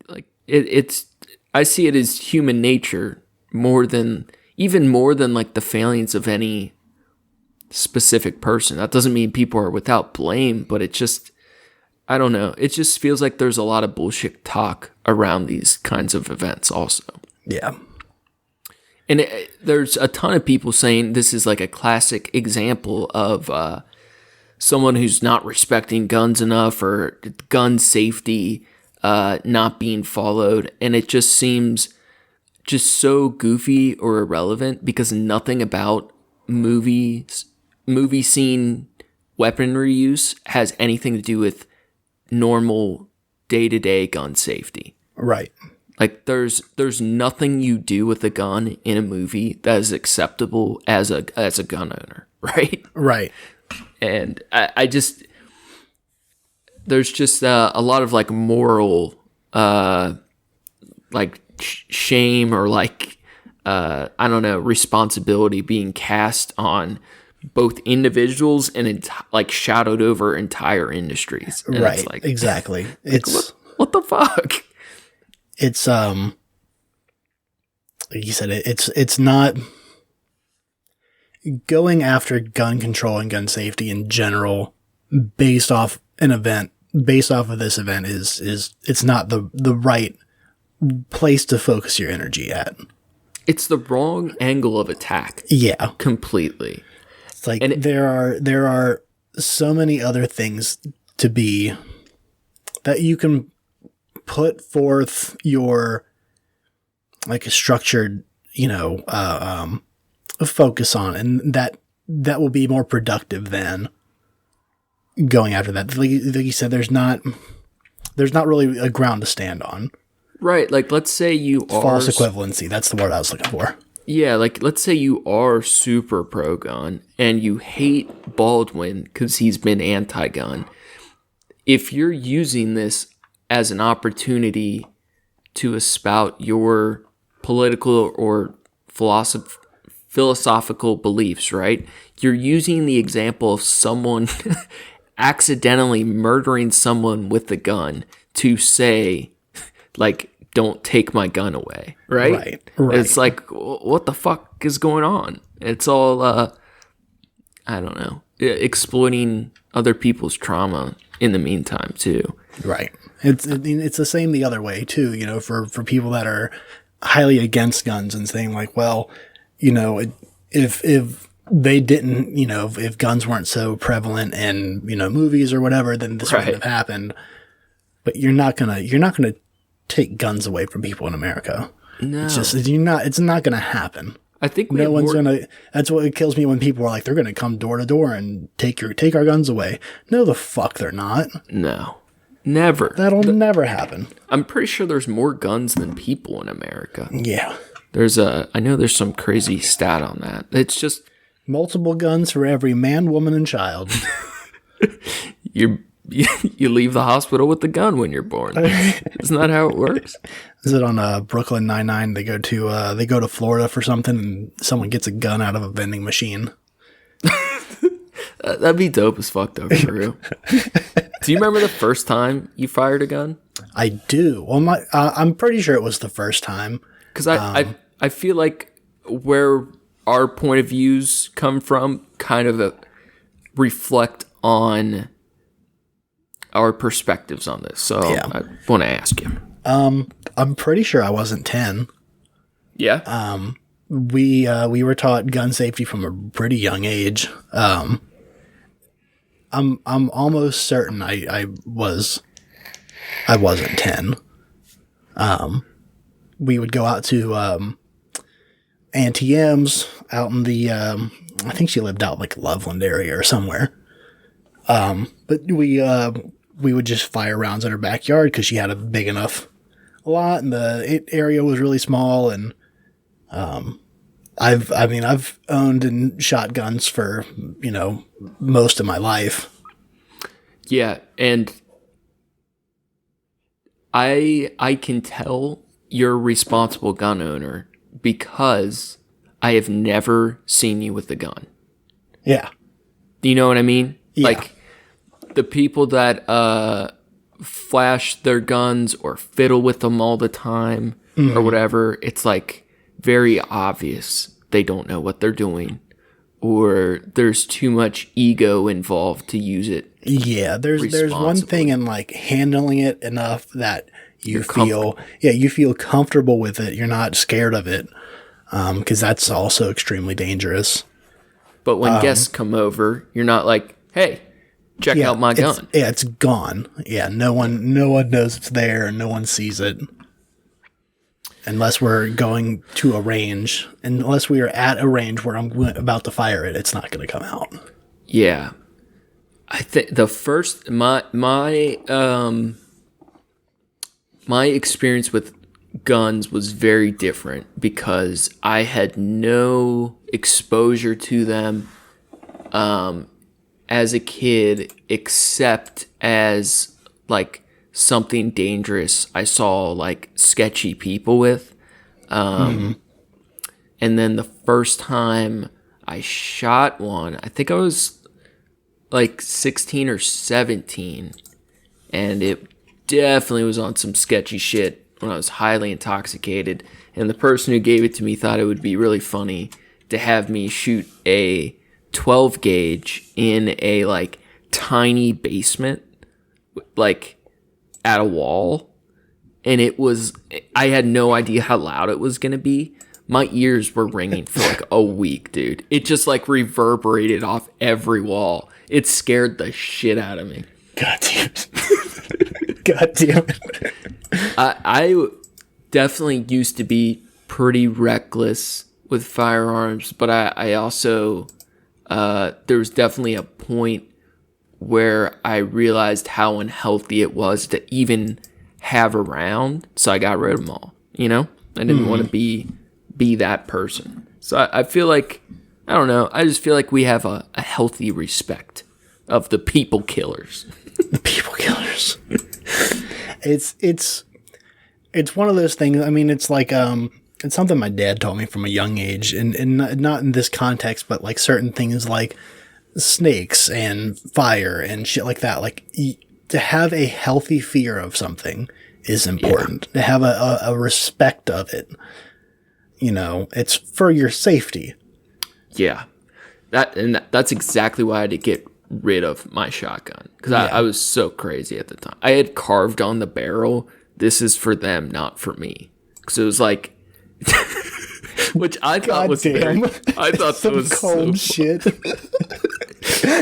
like I see it as human nature more than like the failings of any specific person. That doesn't mean people are without blame, but it just, I don't know. It just feels like there's a lot of bullshit talk around these kinds of events also. Yeah. And there's a ton of people saying this is like a classic example of someone who's not respecting guns enough or gun safety not being followed. And it just seems just so goofy or irrelevant because nothing about movie scene weaponry use has anything to do with normal day-to-day gun safety. Right. Like there's nothing you do with a gun in a movie that is acceptable as a gun owner, right? Right. And I just there's just a lot of like moral like shame or like I don't know, responsibility being cast on both individuals and like shadowed over entire industries. And right. It's like, exactly. Like, It's what the fuck? It's like you said, it's not going after gun control and gun safety in general based off of this event is it's not the right place to focus your energy at. It's the wrong angle of attack. Yeah. Completely. It's like there are so many other things that you can put forth your like a structured, focus on, and that will be more productive than going after that. Like you said, there's not really a ground to stand on. Right. Like, let's say you are false equivalency. That's the word I was looking for. Yeah. Like, let's say you are super pro gun and you hate Baldwin because he's been anti-gun. If you're using this as an opportunity to espout your political or philosophical beliefs, right? You're using the example of someone accidentally murdering someone with a gun to say, like, don't take my gun away, right? Right. It's like, what the fuck is going on? It's all, I don't know, exploiting other people's trauma in the meantime, too. Right. It's the same the other way, too, for people that are highly against guns and saying, like, well, if they didn't, if guns weren't so prevalent in, movies or whatever, then this wouldn't have happened. But you're not gonna take guns away from people in America. No. It's not gonna happen. I think that's what kills me when people are like, they're gonna come door to door and take our guns away. No, the fuck they're not. No. Never. That'll never happen. I'm pretty sure there's more guns than people in America. Yeah. I know there's some crazy stat on that. It's just multiple guns for every man, woman, and child. You leave the hospital with the gun when you're born. Isn't that how it works? Is it on Brooklyn Nine-Nine? They go to Florida for something, and someone gets a gun out of a vending machine. That'd be dope as fuck, though, for real. Do you remember the first time you fired a gun? I do. Well, I'm pretty sure it was the first time. Because I feel like where our point of views come from kind of reflect on our perspectives on this. So yeah. I want to ask you. I'm pretty sure I wasn't 10. Yeah. We were taught gun safety from a pretty young age. I'm almost certain I wasn't 10. We would go out to Auntie M's out in the I think she lived out like Loveland area or somewhere. But we would just fire rounds in her backyard because she had a big enough lot and the area was really small. And I've owned and shot guns for most of my life. Yeah, and I can tell you're a responsible gun owner because I have never seen you with a gun. Yeah. You know what I mean? Yeah. Like the people that flash their guns or fiddle with them all the time or whatever, it's like very obvious they don't know what they're doing or there's too much ego involved to use it. Yeah, there's one thing in like handling it enough that you feel comfortable with it. You're not scared of it. Because that's also extremely dangerous. But when guests come over, you're not like, hey, check out my gun. It's gone. Yeah, no one knows it's there and no one sees it. Unless we're going to a range. Unless we are at a range where I'm about to fire it, it's not going to come out. Yeah. I think the first, my experience with guns was very different because I had no exposure to them as a kid except as like something dangerous I saw like sketchy people with. And then the first time I shot one, I think I was like 16 or 17. And it definitely was on some sketchy shit when I was highly intoxicated. And the person who gave it to me thought it would be really funny to have me shoot a 12 gauge in a like tiny basement, like at a wall. And I had no idea how loud it was going to be. My ears were ringing for like a week, dude. It just like reverberated off every wall. It scared the shit out of me. God damn it. God damn it. I definitely used to be pretty reckless with firearms, but I also, there was definitely a point where I realized how unhealthy it was to even have around, so I got rid of them all, you know? I didn't want to be that person. So I feel like, I don't know, I just feel like we have a healthy respect of the people killers. The people killers. It's one of those things. I mean, it's like it's something my dad taught me from a young age, and not in this context, but like certain things like snakes and fire and shit like that. Like to have a healthy fear of something is important. To have a respect of it. You know, it's for your safety. Yeah. That's exactly why I had to get rid of my shotgun. Because I was so crazy at the time. I had carved on the barrel, "This is for them, not for me." Because it was like, which I thought was damn. I thought that was cold so shit.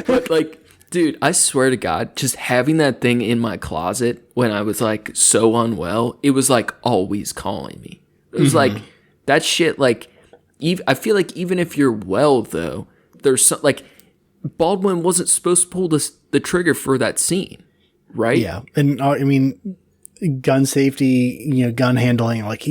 But like, dude, I swear to God, just having that thing in my closet when I was like so unwell, it was like always calling me. It was like that shit. Like, I feel like even if you're well, though, there's some, like, Baldwin wasn't supposed to pull the trigger for that scene, right? Yeah, and I mean, gun safety, you know, gun handling. Like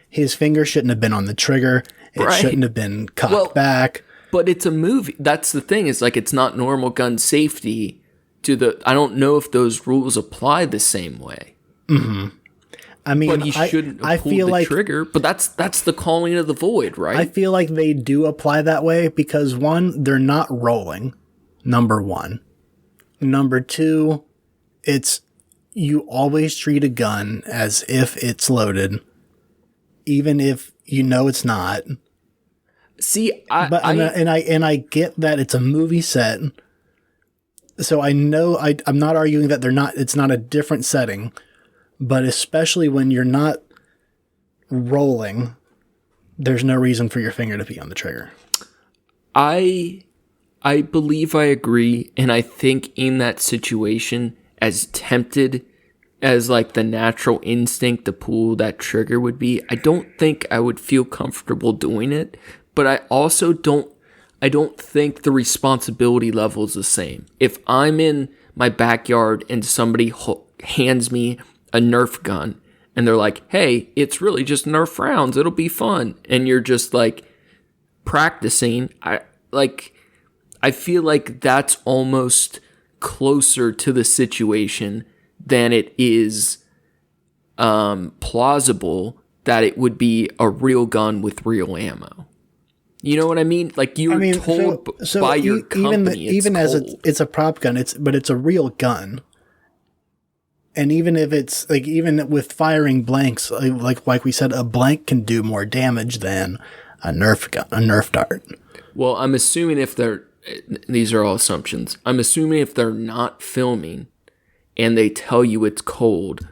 his finger shouldn't have been on the trigger. It shouldn't have been cocked back. But it's a movie. That's the thing. Is like it's not normal gun safety. I don't know if those rules apply the same way. Mm-hmm. I mean, but he shouldn't have pulled the trigger. But that's the calling of the void, right? I feel like they do apply that way because, one, they're not rolling. Number one. Number two, you always treat a gun as if it's loaded, even if you know it's not. See, I get that it's a movie set, so I know I'm not arguing that it's not a different setting. But especially when you're not rolling, there's no reason for your finger to be on the trigger. I believe I agree, and I think in that situation, as tempted as like the natural instinct to pull that trigger would be, I don't think I would feel comfortable doing it. But I also don't think the responsibility level is the same. If I'm in my backyard and somebody hands me a Nerf gun and they're like, "Hey, it's really just Nerf rounds. It'll be fun." And you're just like practicing. I feel like that's almost closer to the situation than it is plausible that it would be a real gun with real ammo. You know what I mean? Like you were told by your company, even as it's a prop gun, but it's a real gun. And even if it's like, even with firing blanks, like we said, a blank can do more damage than a Nerf dart. Well, I'm assuming these are all assumptions. I'm assuming if they're not filming and they tell you it's cold,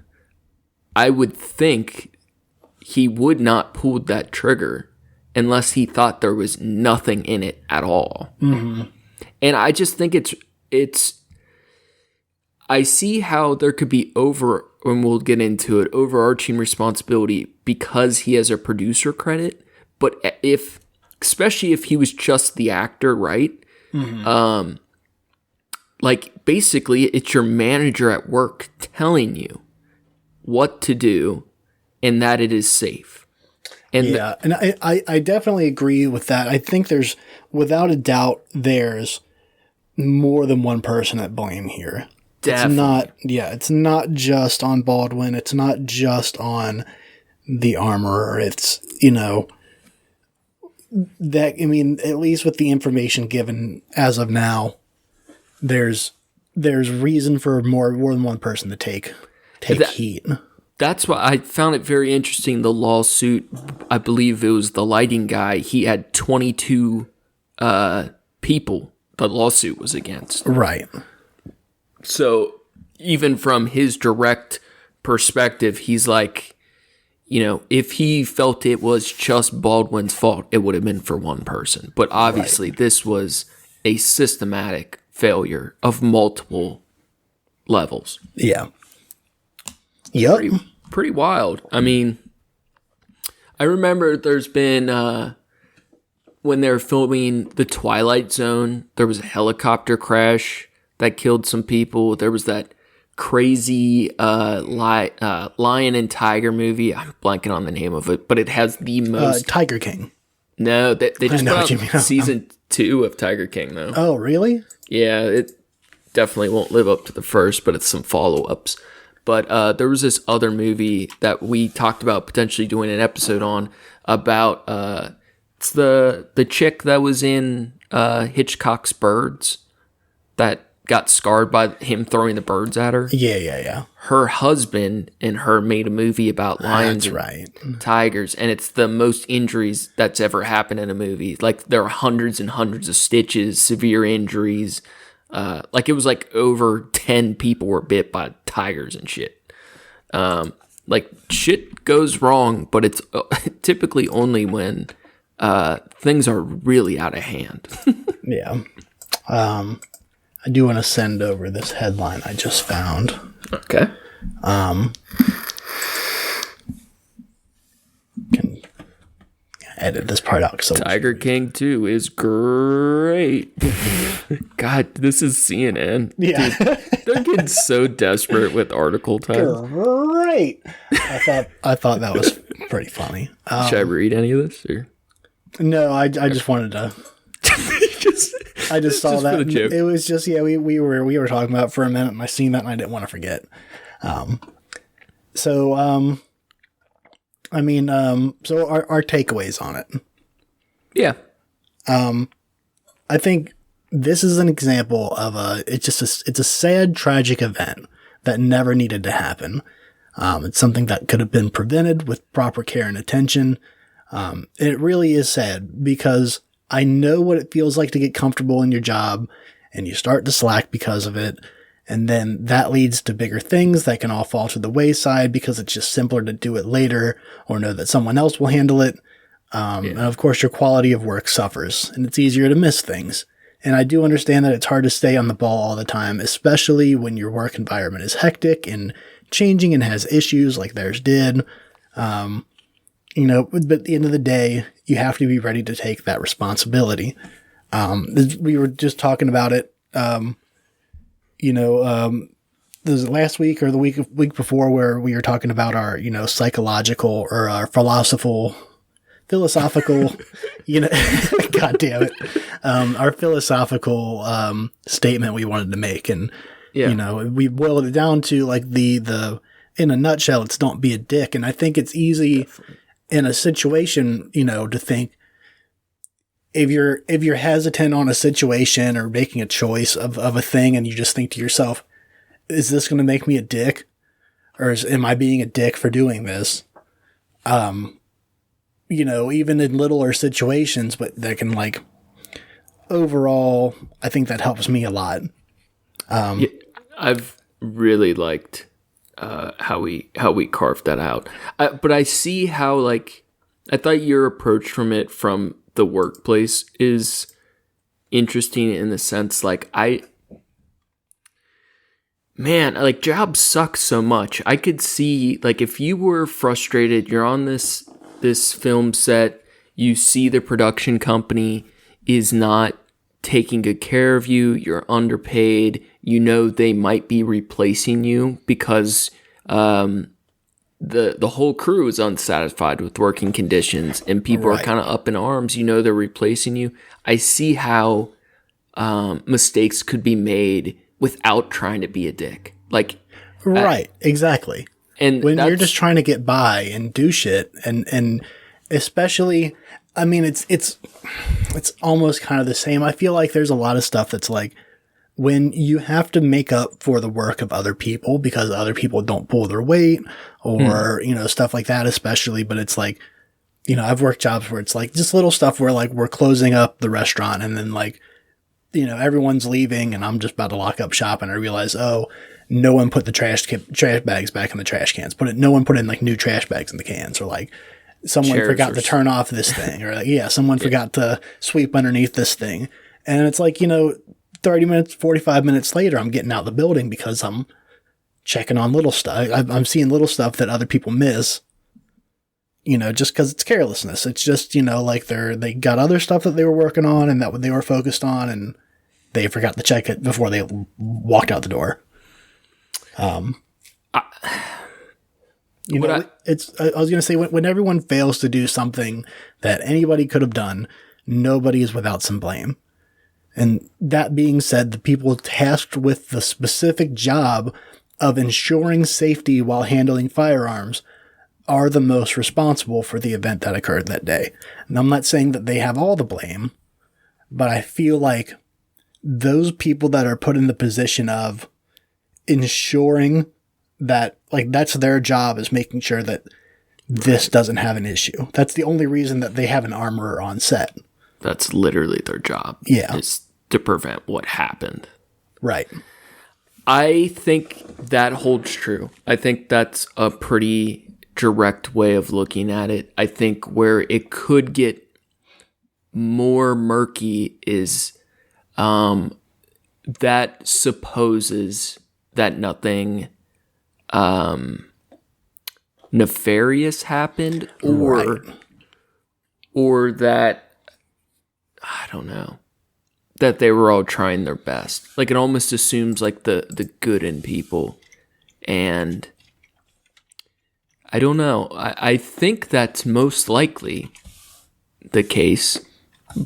I would think he would not pull that trigger unless he thought there was nothing in it at all. Mm-hmm. And I just think it's. I see how there could be and we'll get into it, overarching responsibility because he has a producer credit. But especially if he was just the actor, right? Mm-hmm. Like basically it's your manager at work telling you what to do and that it is safe. And and I definitely agree with that. I think without a doubt, there's more than one person at blame here. Definitely. It's not just on Baldwin. It's not just on the armorer. It's, that, I mean, at least with the information given as of now, there's reason for more than one person to take heat. That's why I found it very interesting. The lawsuit, I believe it was the lighting guy. He had 22 people the lawsuit was against. Right. So even from his direct perspective, he's like, you know, if he felt it was just Baldwin's fault, it would have been for one person. But obviously, this was a systematic failure of multiple levels. Yeah. Yep. Pretty wild. I mean, I remember there's been, when they were filming The Twilight Zone, there was a helicopter crash that killed some people. There was that crazy lion and tiger movie. I'm blanking on the name of it, but it has the most... Tiger King. No, they just put out season 2 of Tiger King, though. Oh, really? Yeah, it definitely won't live up to the first, but it's some follow-ups. But there was this other movie that we talked about potentially doing an episode on about it's the chick that was in Hitchcock's Birds that got scarred by him throwing the birds at her. Yeah. Her husband and her made a movie about lions and tigers, and it's the most injuries that's ever happened in a movie. Like, there are hundreds and hundreds of stitches, severe injuries. Like, it was like over 10 people were bit by tigers and shit. Like, shit goes wrong, but it's typically only when things are really out of hand. Yeah. I do want to send over this headline I just found. Okay. Can edit this part out. Tiger King 2 is great. God, this is CNN. Yeah. Dude, they're getting so desperate with article time. Great. I thought that was pretty funny. Should I read any of this? Or? No, I just wanted to... I just saw that. It was just, we were talking about it for a minute, and I seen that, and I didn't want to forget. So our takeaways on it. Yeah. I think this is an example of it's a sad, tragic event that never needed to happen. It's something that could have been prevented with proper care and attention. It really is sad because I know what it feels like to get comfortable in your job and you start to slack because of it. And then that leads to bigger things that can all fall to the wayside because it's just simpler to do it later or know that someone else will handle it. And of course your quality of work suffers and it's easier to miss things. And I do understand that it's hard to stay on the ball all the time, especially when your work environment is hectic and changing and has issues like theirs did. But at the end of the day, you have to be ready to take that responsibility. We were just talking about it, this last week or the week before where we were talking about our, psychological or our philosophical, God damn it, our philosophical statement we wanted to make. And, we boiled it down to like the in a nutshell, it's don't be a dick. And I think it's easy in a situation, to think if you're hesitant on a situation or making a choice of a thing and you just think to yourself, is this going to make me a dick? Or am I being a dick for doing this? Even in littler situations, but that can overall, I think that helps me a lot. I've really liked how we carved that out. But I see how I thought your approach from the workplace is interesting in the sense jobs suck so much. I could see if you were frustrated, you're on this film set, you see the production company is not taking good care of you, you're underpaid, they might be replacing you because the whole crew is unsatisfied with working conditions and people are kind of up in arms, they're replacing you. I see how mistakes could be made without trying to be a dick. Exactly. And when you're just trying to get by and do shit and especially I mean, it's almost kind of the same. I feel like there's a lot of stuff that's like when you have to make up for the work of other people because other people don't pull their weight or, stuff like that, especially. But it's like, I've worked jobs where it's like just little stuff where like we're closing up the restaurant and then like, everyone's leaving and I'm just about to lock up shop and I realize, oh, no one put the trash bags back in the trash cans. No one put in like new trash bags in the cans, or like someone forgot to turn off this thing, or like, someone forgot to sweep underneath this thing. And it's like, 30 minutes, 45 minutes later, I'm getting out the building because I'm checking on little stuff. I'm seeing little stuff that other people miss, just because it's carelessness. It's just, like they got other stuff that they were working on and that they were focused on, and they forgot to check it before they walked out the door. I was going to say, when everyone fails to do something that anybody could have done, nobody is without some blame. And that being said, the people tasked with the specific job of ensuring safety while handling firearms are the most responsible for the event that occurred that day. And I'm not saying that they have all the blame, but I feel like those people that are put in the position of ensuring that, like, that's their job, is making sure that this doesn't have an issue. That's the only reason that they have an armorer on set. That's literally their job. Yeah. Is to prevent what happened. Right. I think that holds true. I think that's a pretty direct way of looking at it. I think where it could get more murky is that supposes that nothing nefarious happened, or that, I don't know, that they were all trying their best. Like, it almost assumes like the good in people. And I don't know. I think that's most likely the case,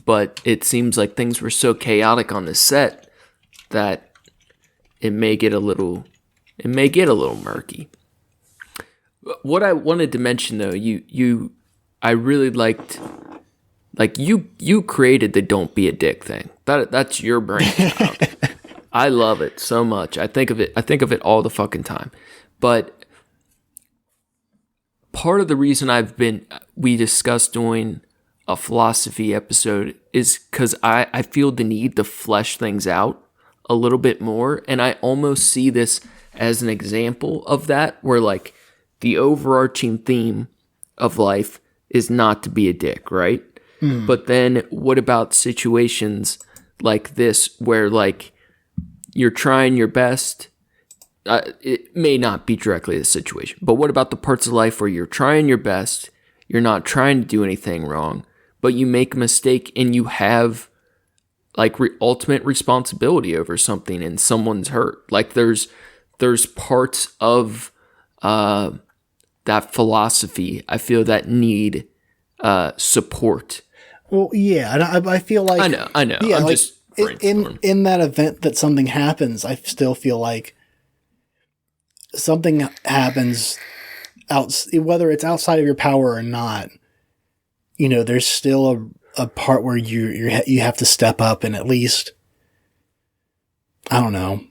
but it seems like things were so chaotic on the set that it may get a little murky. What I wanted to mention though, I really liked, like, you created the "don't be a dick" thing. That's your brainchild. I love it so much. I think of it all the fucking time. But part of the reason we discussed doing a philosophy episode is because I feel the need to flesh things out a little bit more. And I almost see this as an example of that, where like the overarching theme of life is not to be a dick, right? But then what about situations like this where like you're trying your best? It may not be directly the situation, but what about the parts of life where you're trying your best, you're not trying to do anything wrong, but you make a mistake and you have like ultimate responsibility over something and someone's hurt? Like there's parts of that philosophy I feel that need support. Well, yeah, and I feel like I know. Yeah, I'm like, just in that event that something happens, I still feel like something happens whether it's outside of your power or not. There's still a part where you have to step up and at least, I don't know,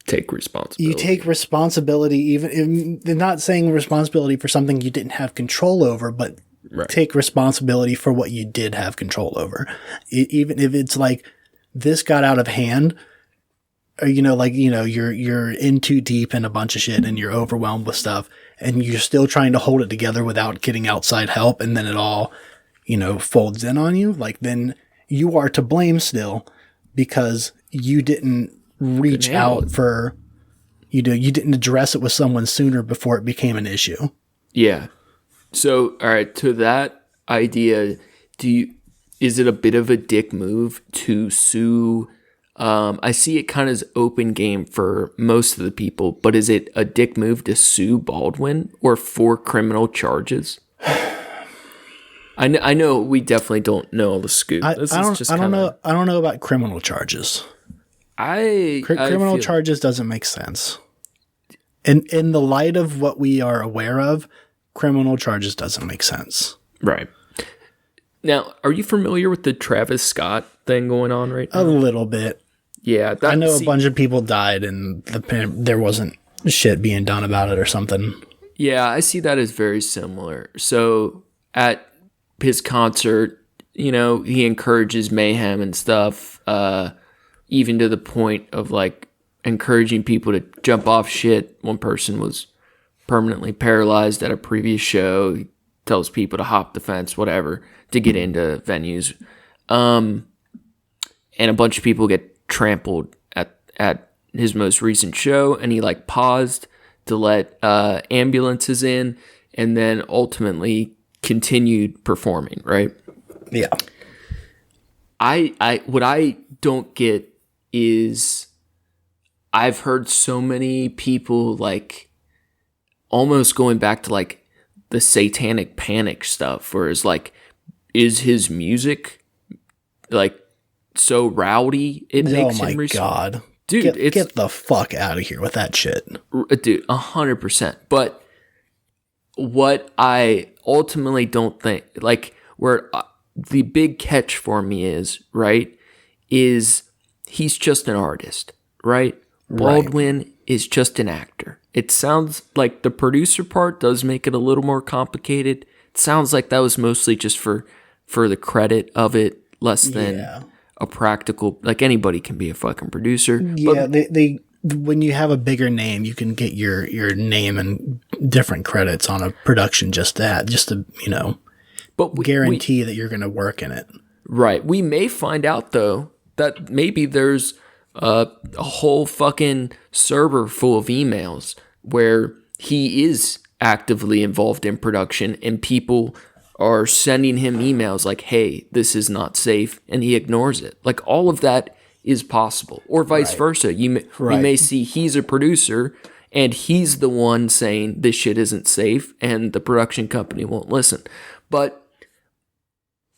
take responsibility. You take responsibility, even not saying responsibility for something you didn't have control over, but take responsibility for what you did have control over. Even if it's like this got out of hand, or you're in too deep in a bunch of shit and you're overwhelmed with stuff and you're still trying to hold it together without getting outside help, and then it all folds in on you, like then you are to blame still because you didn't reach out for, you didn't address it with someone sooner before it became an issue. Yeah. So, all right, to that idea, is it a bit of a dick move to sue? I see it kind of as open game for most of the people, but is it a dick move to sue Baldwin or for criminal charges? I know we definitely don't know the scoop. I don't know about criminal charges. Criminal charges doesn't make sense. In the light of what we are aware of, criminal charges doesn't make sense. Right. Now, are you familiar with the Travis Scott thing going on right now? A little bit. Yeah. I know a bunch of people died and there wasn't shit being done about it or something. Yeah, I see that as very similar. So at his concert, you know, he encourages mayhem and stuff, even to the point of like encouraging people to jump off shit. One person was permanently paralyzed at a previous show. He tells people to hop the fence, whatever, to get into venues. And a bunch of people get trampled at his most recent show, and he like paused to let ambulances in, and then ultimately continued performing, right? Yeah. What I don't get is I've heard so many people like almost going back to like the satanic panic stuff, where it's like, is his music like so rowdy it makes him God. Dude, get the fuck out of here with that shit. Dude, 100%. But what I ultimately don't think, like, where the big catch for me is, right, is he's just an artist, right? Baldwin is just an actor. It sounds like the producer part does make it a little more complicated. It sounds like that was mostly just for the credit of it, less than a practical, like anybody can be a fucking producer. Yeah, but they when you have a bigger name, you can get your name and different credits on a production just to, you know, but guarantee that you're going to work in it. Right. We may find out though that maybe there's a whole fucking server full of emails where he is actively involved in production and people are sending him emails like, hey, this is not safe, and he ignores it. Like, all of that is possible. Or vice versa. We may see he's a producer, and he's the one saying this shit isn't safe, and the production company won't listen. But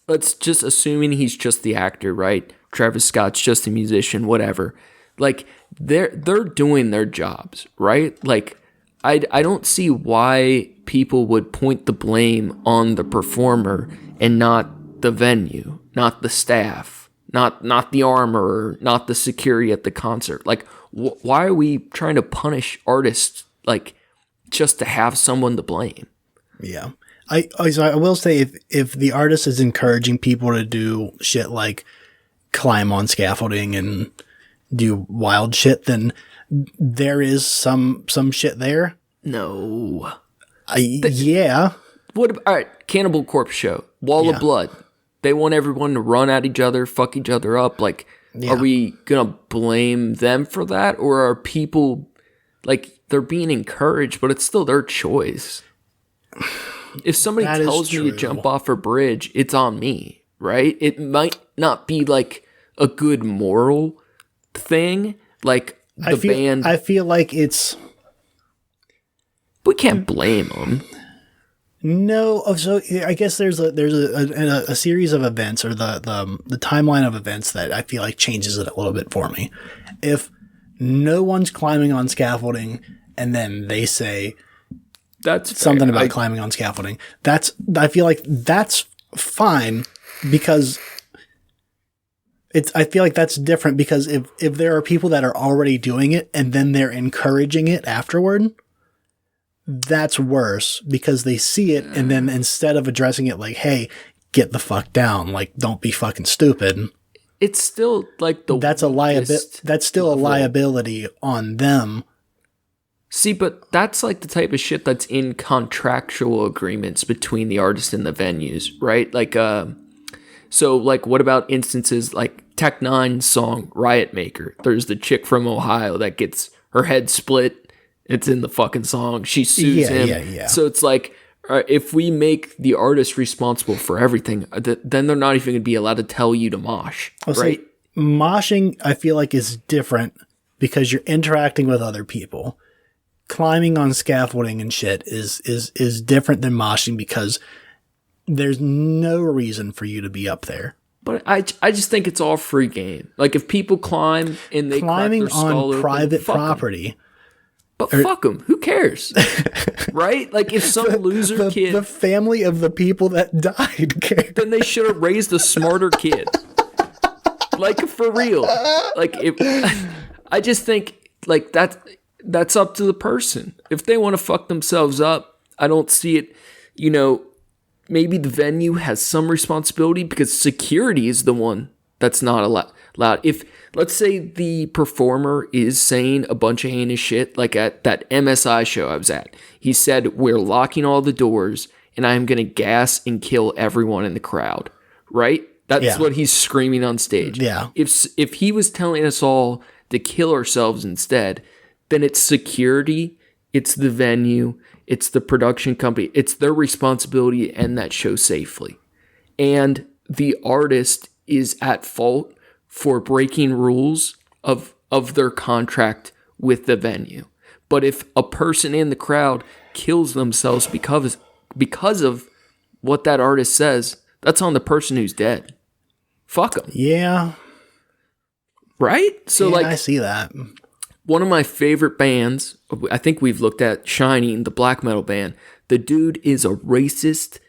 let's just assuming he's just the actor, right? Travis Scott's just a musician, whatever. Like, they're doing their jobs, right? Like, I don't see why people would point the blame on the performer and not the venue, not the staff, not the armorer, not the security at the concert. Like, why are we trying to punish artists, like, just to have someone to blame? Yeah. I will say if the artist is encouraging people to do shit like climb on scaffolding and do wild shit, then there is some shit there. No. Yeah. All right, Cannibal Corpse show, Wall of Blood. They want everyone to run at each other, fuck each other up. Like, are we gonna blame them for that, or are people like they're being encouraged, but it's still their choice? If somebody tells me to jump off a bridge, it's on me, right? It might not be like a good moral thing, like band. I feel like it's. We can't blame them. No, so I guess there's a series of events, or the timeline of events that I feel like changes it a little bit for me. If no one's climbing on scaffolding, and then they say that's something about climbing on scaffolding, I feel like that's fine, because I feel like that's different, because if there are people that are already doing it and then they're encouraging it afterward, that's worse, because they see it and then instead of addressing it like, hey, get the fuck down, like, don't be fucking stupid. It's still like that's a liability on them. See, but that's like the type of shit that's in contractual agreements between the artist and the venues, right? Like, so like, what about instances like Tech Nine's song Riot Maker? There's the chick from Ohio that gets her head split. It's in the fucking song. She sues him. Yeah. So it's like, if we make the artist responsible for everything, then they're not even going to be allowed to tell you to mosh, right? Moshing, I feel like, is different because you're interacting with other people. Climbing on scaffolding and shit is different than moshing, because there's no reason for you to be up there. But I just think it's all free game. Like, if people climb and they climbing crack their skull on private open, property. But fuck them. Who cares? Right? Like, if some loser kid... The family of the people that died cared. Then they should have raised a smarter kid. Like, for real. Like, I just think, like, that's up to the person. If they want to fuck themselves up, I don't see it, you know... Maybe the venue has some responsibility because security is the one that's not allowed. If, let's say, the performer is saying a bunch of heinous shit, like at that MSI show I was at, he said, we're locking all the doors and I'm going to gas and kill everyone in the crowd, right? That's what he's screaming on stage. Yeah. If he was telling us all to kill ourselves instead, then it's security, it's the venue, it's the production company. It's their responsibility to end that show safely. And the artist is at fault for breaking rules of their contract with the venue. But if a person in the crowd kills themselves because of what that artist says, that's on the person who's dead. Fuck them. Yeah. Right? So, yeah, like, I see that. One of my favorite bands, I think we've looked at Shining, the black metal band. The dude is a racist,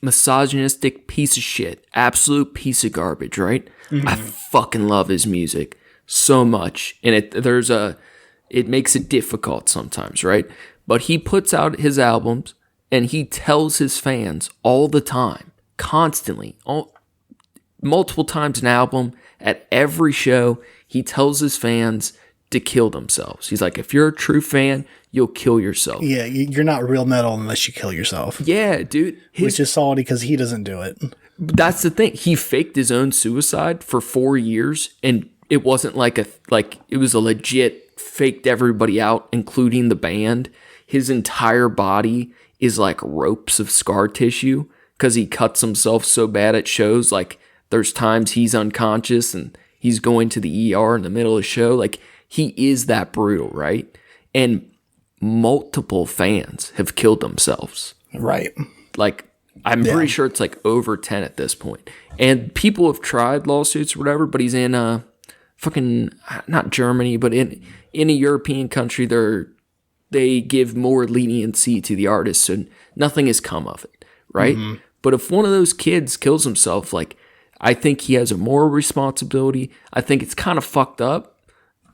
misogynistic piece of shit. Absolute piece of garbage, right? Mm-hmm. I fucking love his music so much. And it makes it difficult sometimes, right? But he puts out his albums and he tells his fans all the time, constantly, multiple times an album, at every show, he tells his fans to kill themselves. He's like, if you're a true fan, you'll kill yourself. Yeah, you're not real metal unless you kill yourself. Yeah, dude. Which is salty because he doesn't do it. That's the thing. He faked his own suicide for 4 years, and it wasn't like it was a legit faked everybody out, including the band. His entire body is like ropes of scar tissue because he cuts himself so bad at shows. Like, there's times he's unconscious and he's going to the ER in the middle of the show. Like, he is that brutal, right? And multiple fans have killed themselves. Right. Like, I'm pretty sure it's like over 10 at this point. And people have tried lawsuits or whatever, but he's in fucking, not Germany, but in a European country, they give more leniency to the artists, so nothing has come of it, right? Mm-hmm. But if one of those kids kills himself, like, I think he has a moral responsibility. I think it's kind of fucked up.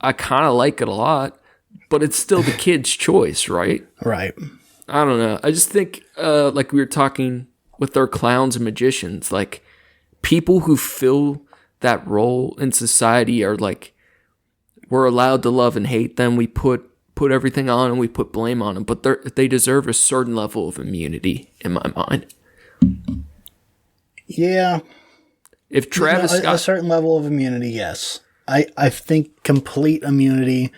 I kind of like it a lot, but it's still the kid's choice, right? Right. I don't know. I just think, like we were talking with our clowns and magicians, like, people who fill that role in society are like, we're allowed to love and hate them. We put everything on and we put blame on them, but they deserve a certain level of immunity in my mind. Yeah. If Travis Scott... A certain level of immunity, yes. I think complete immunity,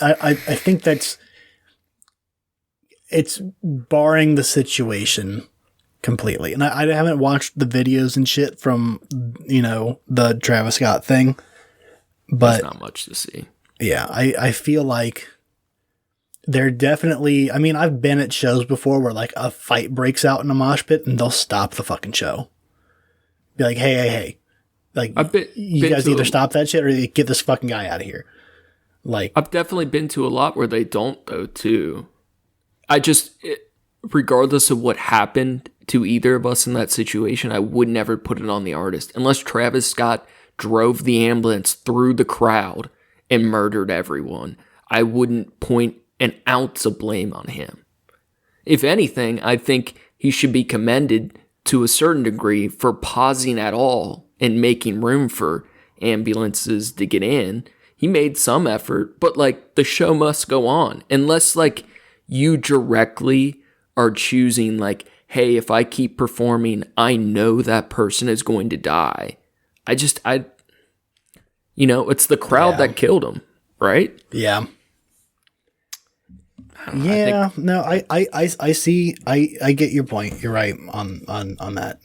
I think it's barring the situation completely. And I haven't watched the videos and shit from, the Travis Scott thing. But there's not much to see. Yeah, I feel like they're definitely... I mean, I've been at shows before where, like, a fight breaks out in a mosh pit and they'll stop the fucking show. Be like, hey. Like, you guys either stop that shit or you get this fucking guy out of here. Like, I've definitely been to a lot where they don't, though, too. Regardless of what happened to either of us in that situation, I would never put it on the artist. Unless Travis Scott drove the ambulance through the crowd and murdered everyone, I wouldn't point an ounce of blame on him. If anything, I think he should be commended to a certain degree for pausing at all and making room for ambulances to get in. He made some effort, but, like, the show must go on. Unless, like, you directly are choosing, like, hey, if I keep performing, I know that person is going to die. It's the crowd that killed him, right? Yeah. Yeah, I see. I get your point. You're right on that.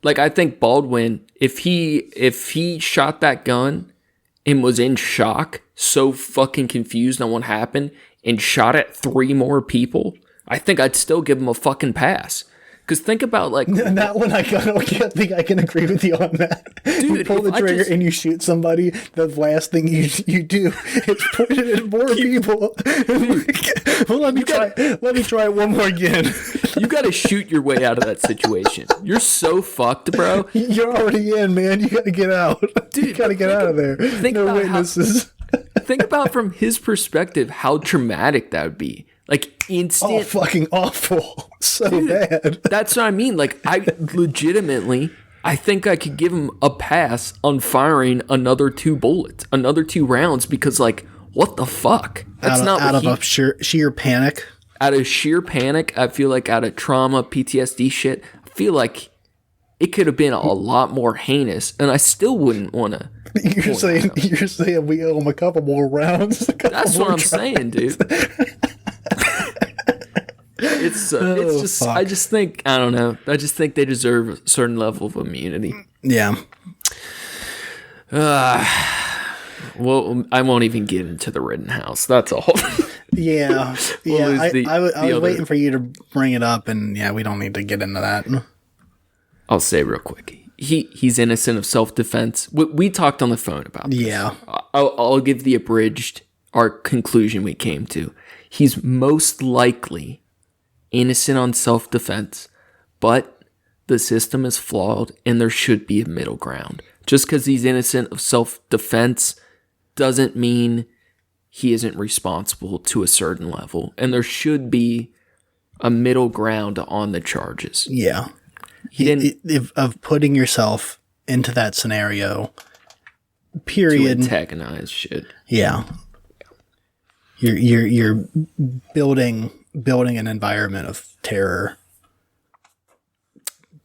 Like, I think Baldwin, if he shot that gun and was in shock, so fucking confused on what happened, and shot at 3 more people, I think I'd still give him a fucking pass. Because think about like that one. I don't think I can agree with you on that. Dude, you pull the trigger and you shoot somebody. The last thing you do is point it at more people. Well, let me try it one more again. You got to shoot your way out of that situation. You're so fucked, bro. You're already in, man. You got to get out. Dude, you got to get out of there. No witnesses. Think about from his perspective how traumatic that would be. Like instant. Oh, fucking awful. So bad. That's what I mean. Like I think I could give him a pass on firing another 2 bullets, another 2 rounds, because like, what the fuck? That's out of sheer panic. Out of sheer panic, I feel like out of trauma, PTSD shit, I feel like it could have been a lot more heinous, and I still wouldn't want to. You're saying we owe him a couple more rounds. That's what I'm saying, dude. It's just fuck. I just think I don't know. I just think they deserve a certain level of immunity. Yeah. Well, I won't even get into the Rittenhouse. That's all. Yeah. I was waiting for you to bring it up, and yeah, we don't need to get into that. I'll say real quick. He's innocent of self-defense. We talked on the phone about this. Yeah. I'll give the abridged our conclusion we came to. He's most likely innocent on self-defense, but the system is flawed and there should be a middle ground. Just because he's innocent of self-defense doesn't mean he isn't responsible to a certain level. And there should be a middle ground on the charges. Yeah. Of putting yourself into that scenario, period. To antagonize shit. Yeah. You're building an environment of terror.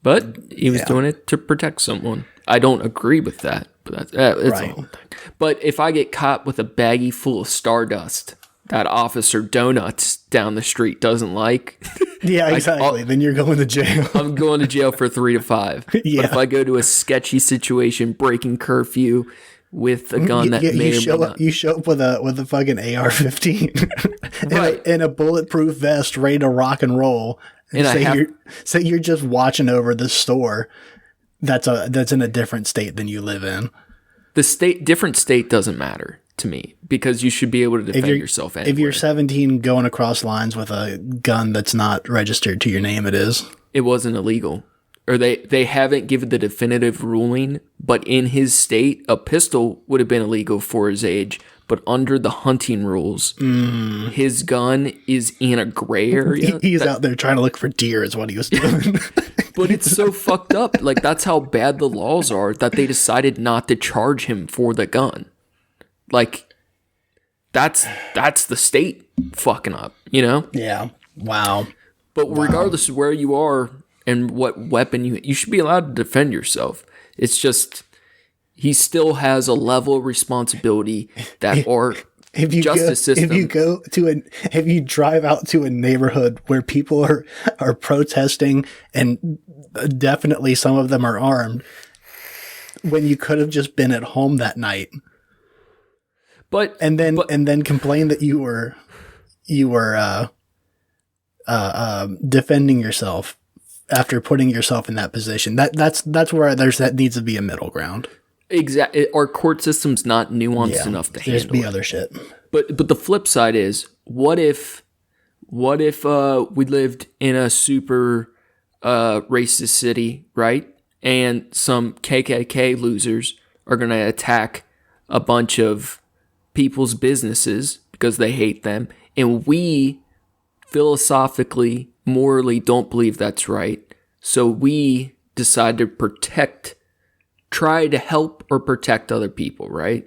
But he was doing it to protect someone. I don't agree with that, but it's right. A whole thing. But if I get caught with a baggie full of stardust that Officer Donuts down the street doesn't like, yeah, exactly. Then you're going to jail. I'm going to jail for 3 to 5. Yeah. But if I go to a sketchy situation, breaking curfew with a gun that may or may not, you show up with a fucking AR-15 right. and a bulletproof vest, ready to rock and roll, and say you're just watching over the store that's in a different state than you live in. The different state doesn't matter to me, because you should be able to defend yourself anywhere. If you're 17 going across lines with a gun that's not registered to your name, it wasn't illegal. Or they haven't given the definitive ruling, but in his state, a pistol would have been illegal for his age. But under the hunting rules, his gun is in a gray area. He's out there trying to look for deer is what he was doing. But it's so fucked up. Like, that's how bad the laws are that they decided not to charge him for the gun. Like, that's the state fucking up, you know? Yeah. Wow. But regardless of where you are and what weapon you should be allowed to defend yourself. It's just he still has a level of responsibility that our justice system. If you drive out to a neighborhood where people are protesting and definitely some of them are armed, when you could have just been at home that night, and then complain that you were defending yourself after putting yourself in that position. That's where that needs to be a middle ground. Exactly. Our court system's not nuanced enough to handle it. There's other shit. But the flip side is, what if we lived in a super racist city, right? And some KKK losers are going to attack a bunch of people's businesses because they hate them, and we philosophically, morally don't believe that's right. So we decide to try to help or protect other people, right?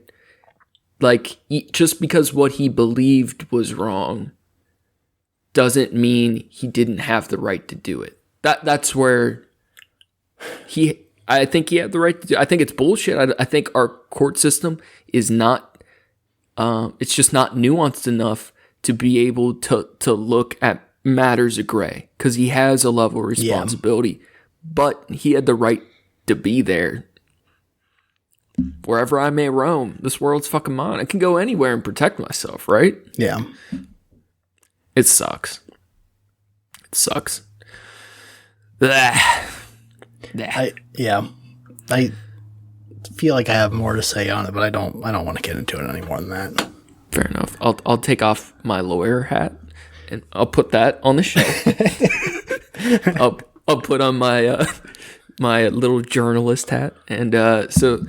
Like, just because what he believed was wrong doesn't mean he didn't have the right to do it. That's where I think he had the right to do it. I think it's bullshit. I think our court system is not, it's just not nuanced enough to be able to look at matters of gray, because he has a level of responsibility, but he had the right to be there. Wherever I may roam, this world's fucking mine. I can go anywhere and protect myself, right? Yeah. It sucks. I feel like I have more to say on it, but I don't want to get into it any more than that. Fair enough. I'll take off my lawyer hat and I'll put that on the shelf. I'll put on my my little journalist hat, and so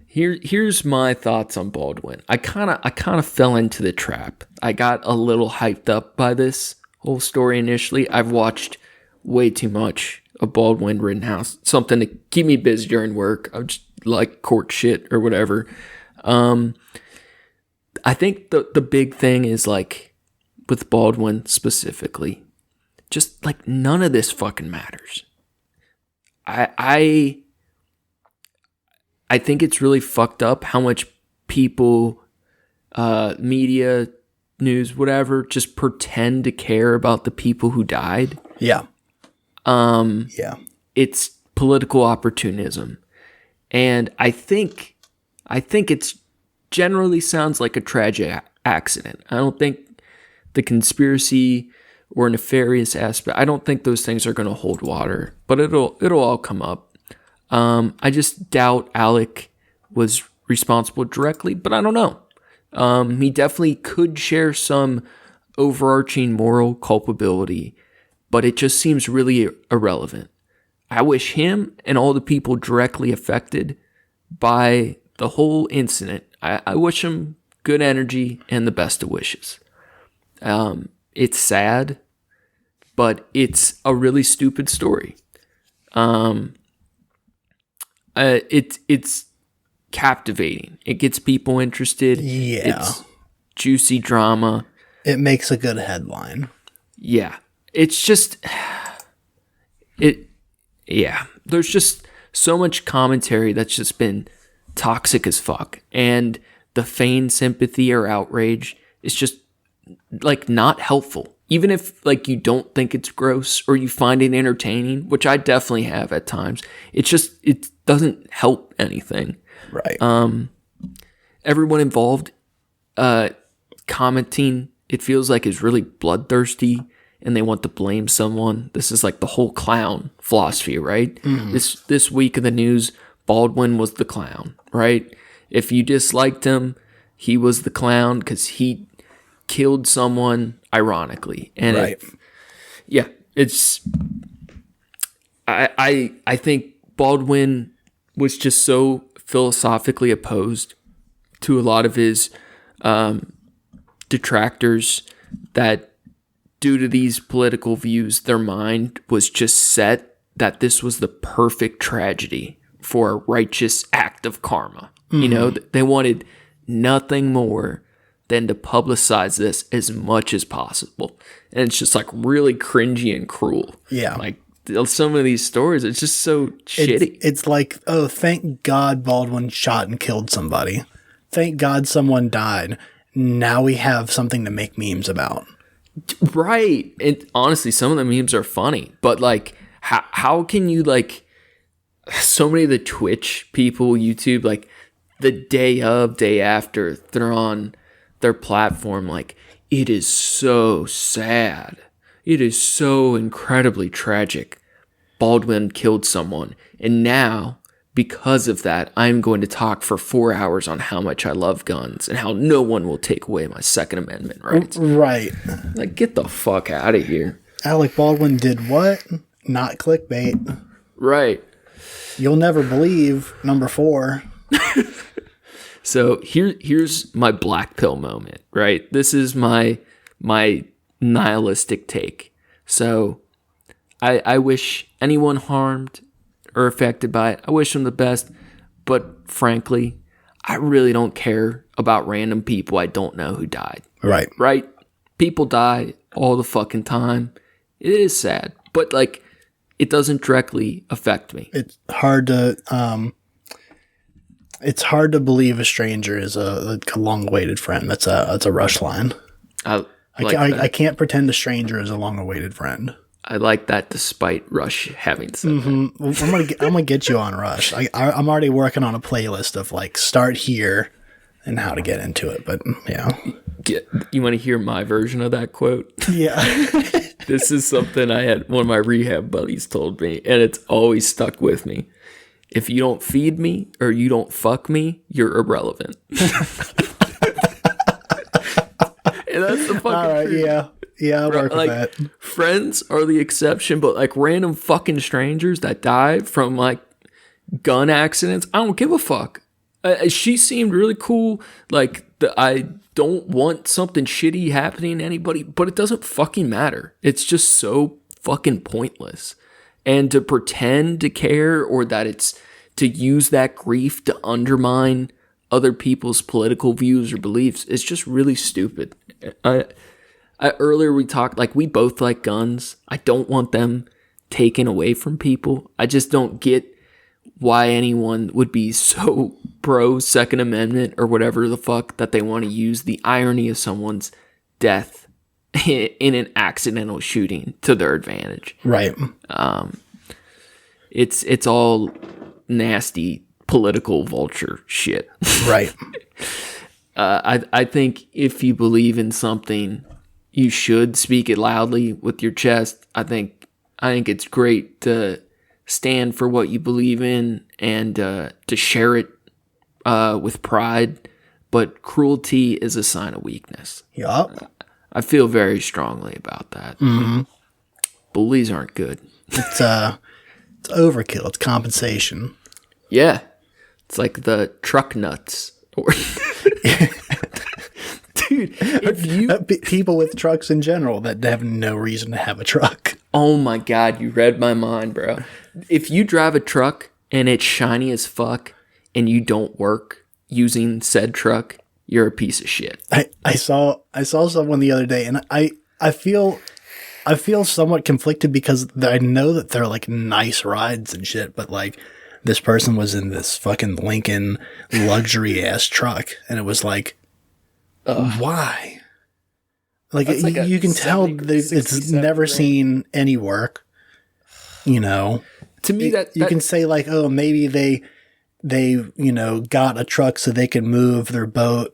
here's my thoughts on Baldwin. I kind of fell into the trap. I got a little hyped up by this whole story initially. I've watched way too much of Baldwin Rittenhouse, something to keep me busy during work. I just like court shit or whatever. I think the big thing is, like, with Baldwin specifically, just like none of this fucking matters. I think it's really fucked up how much people, media, news, whatever, just pretend to care about the people who died. Yeah. It's political opportunism. And I think it's generally sounds like a tragic accident. I don't think the conspiracy or nefarious aspect, I don't think those things are going to hold water, but it'll all come up. I just doubt Alec was responsible directly, but I don't know. He definitely could share some overarching moral culpability, but it just seems really irrelevant. I wish him and all the people directly affected by the whole incident, I wish them good energy and the best of wishes. It's sad, but it's a really stupid story. It's captivating. It gets people interested. Yeah. It's juicy drama. It makes a good headline. Yeah. It's just... There's just so much commentary that's just been toxic as fuck. And the feigned sympathy or outrage is just, like, not helpful. Even if, like, you don't think it's gross or you find it entertaining, which I definitely have at times, it doesn't help anything. Right. Everyone involved commenting, it feels like, is really bloodthirsty and they want to blame someone. This is like the whole clown philosophy, right? Mm-hmm. This week of the news, Baldwin was the clown, right? If you disliked him, he was the clown because he killed someone ironically. And right. I think Baldwin was just so philosophically opposed to a lot of his detractors that due to these political views, their mind was just set that this was the perfect tragedy for a righteous act of karma. Mm-hmm. You know, they wanted nothing more than to publicize this as much as possible. And it's just like really cringy and cruel. Yeah. Like some of these stories, it's just so shitty. It's like, oh, thank God Baldwin shot and killed somebody. Thank God someone died. Now we have something to make memes about. Right. And honestly, some of the memes are funny, but like, how can you, like, so many of the Twitch people, YouTube, like the day after they're on their platform, like, it is so sad. It is so incredibly tragic. Baldwin killed someone. And now, because of that, I'm going to talk for 4 hours on how much I love guns and how no one will take away my Second Amendment rights. Right. Like, get the fuck out of here. Alec Baldwin did what? Not clickbait. Right. You'll never believe number 4. So here's my black pill moment, right? This is my nihilistic take. So I wish anyone harmed or affected by it, I wish them the best. But frankly, I really don't care about random people I don't know who died. Right. Right? People die all the fucking time. It is sad, but like, it doesn't directly affect me. It's hard to believe a stranger is a long-awaited friend. That's a Rush line. I can't pretend a stranger is a long-awaited friend. I like that, despite Rush having said mm-hmm. that. I'm gonna get you on Rush. I'm already working on a playlist of like start here and how to get into it. But yeah, you want to hear my version of that quote? Yeah. This is something I had one of my rehab buddies told me, and it's always stuck with me. If you don't feed me or you don't fuck me, you're irrelevant. And that's the fucking all right, truth. Yeah, I'll work with that. Friends are the exception, but like random fucking strangers that die from like gun accidents, I don't give a fuck. She seemed really cool. Like, I don't want something shitty happening to anybody, but it doesn't fucking matter. It's just so fucking pointless. And to pretend to care, or that it's to use that grief to undermine other people's political views or beliefs, it's just really stupid. Earlier we talked, like, we both like guns. I don't want them taken away from people. I just don't get why anyone would be so pro Second Amendment or whatever the fuck that they want to use the irony of someone's death in an accidental shooting to their advantage. Right. It's all nasty political vulture shit. Right. I think if you believe in something, you should speak it loudly with your chest. I think it's great to stand for what you believe in and to share it with pride, but cruelty is a sign of weakness. Yup. I feel very strongly about that. Mm-hmm. Bullies aren't good. It's overkill. It's compensation. Yeah. It's like the truck nuts. Dude, if you... people with trucks in general that have no reason to have a truck. Oh my God, you read my mind, bro. If you drive a truck and it's shiny as fuck and you don't work using said truck, you're a piece of shit. I saw someone the other day, and I feel somewhat conflicted because I know that they're like nice rides and shit, but like this person was in this fucking Lincoln luxury ass truck, and it was like, why? Like, you can tell that it's never seen any work. You know, to me that you can say like, oh, maybe they got a truck so they can move their boat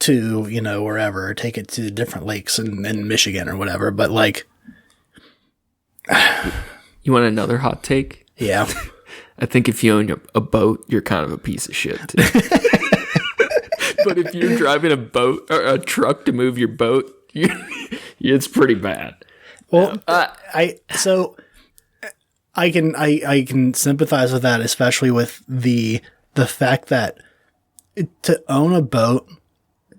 to, wherever, or take it to different lakes in Michigan or whatever. But like, you want another hot take? Yeah. I think if you own a boat, you're kind of a piece of shit too. But if you're driving a boat or a truck to move your boat, it's pretty bad. Well, I can sympathize with that, especially with the fact that to own a boat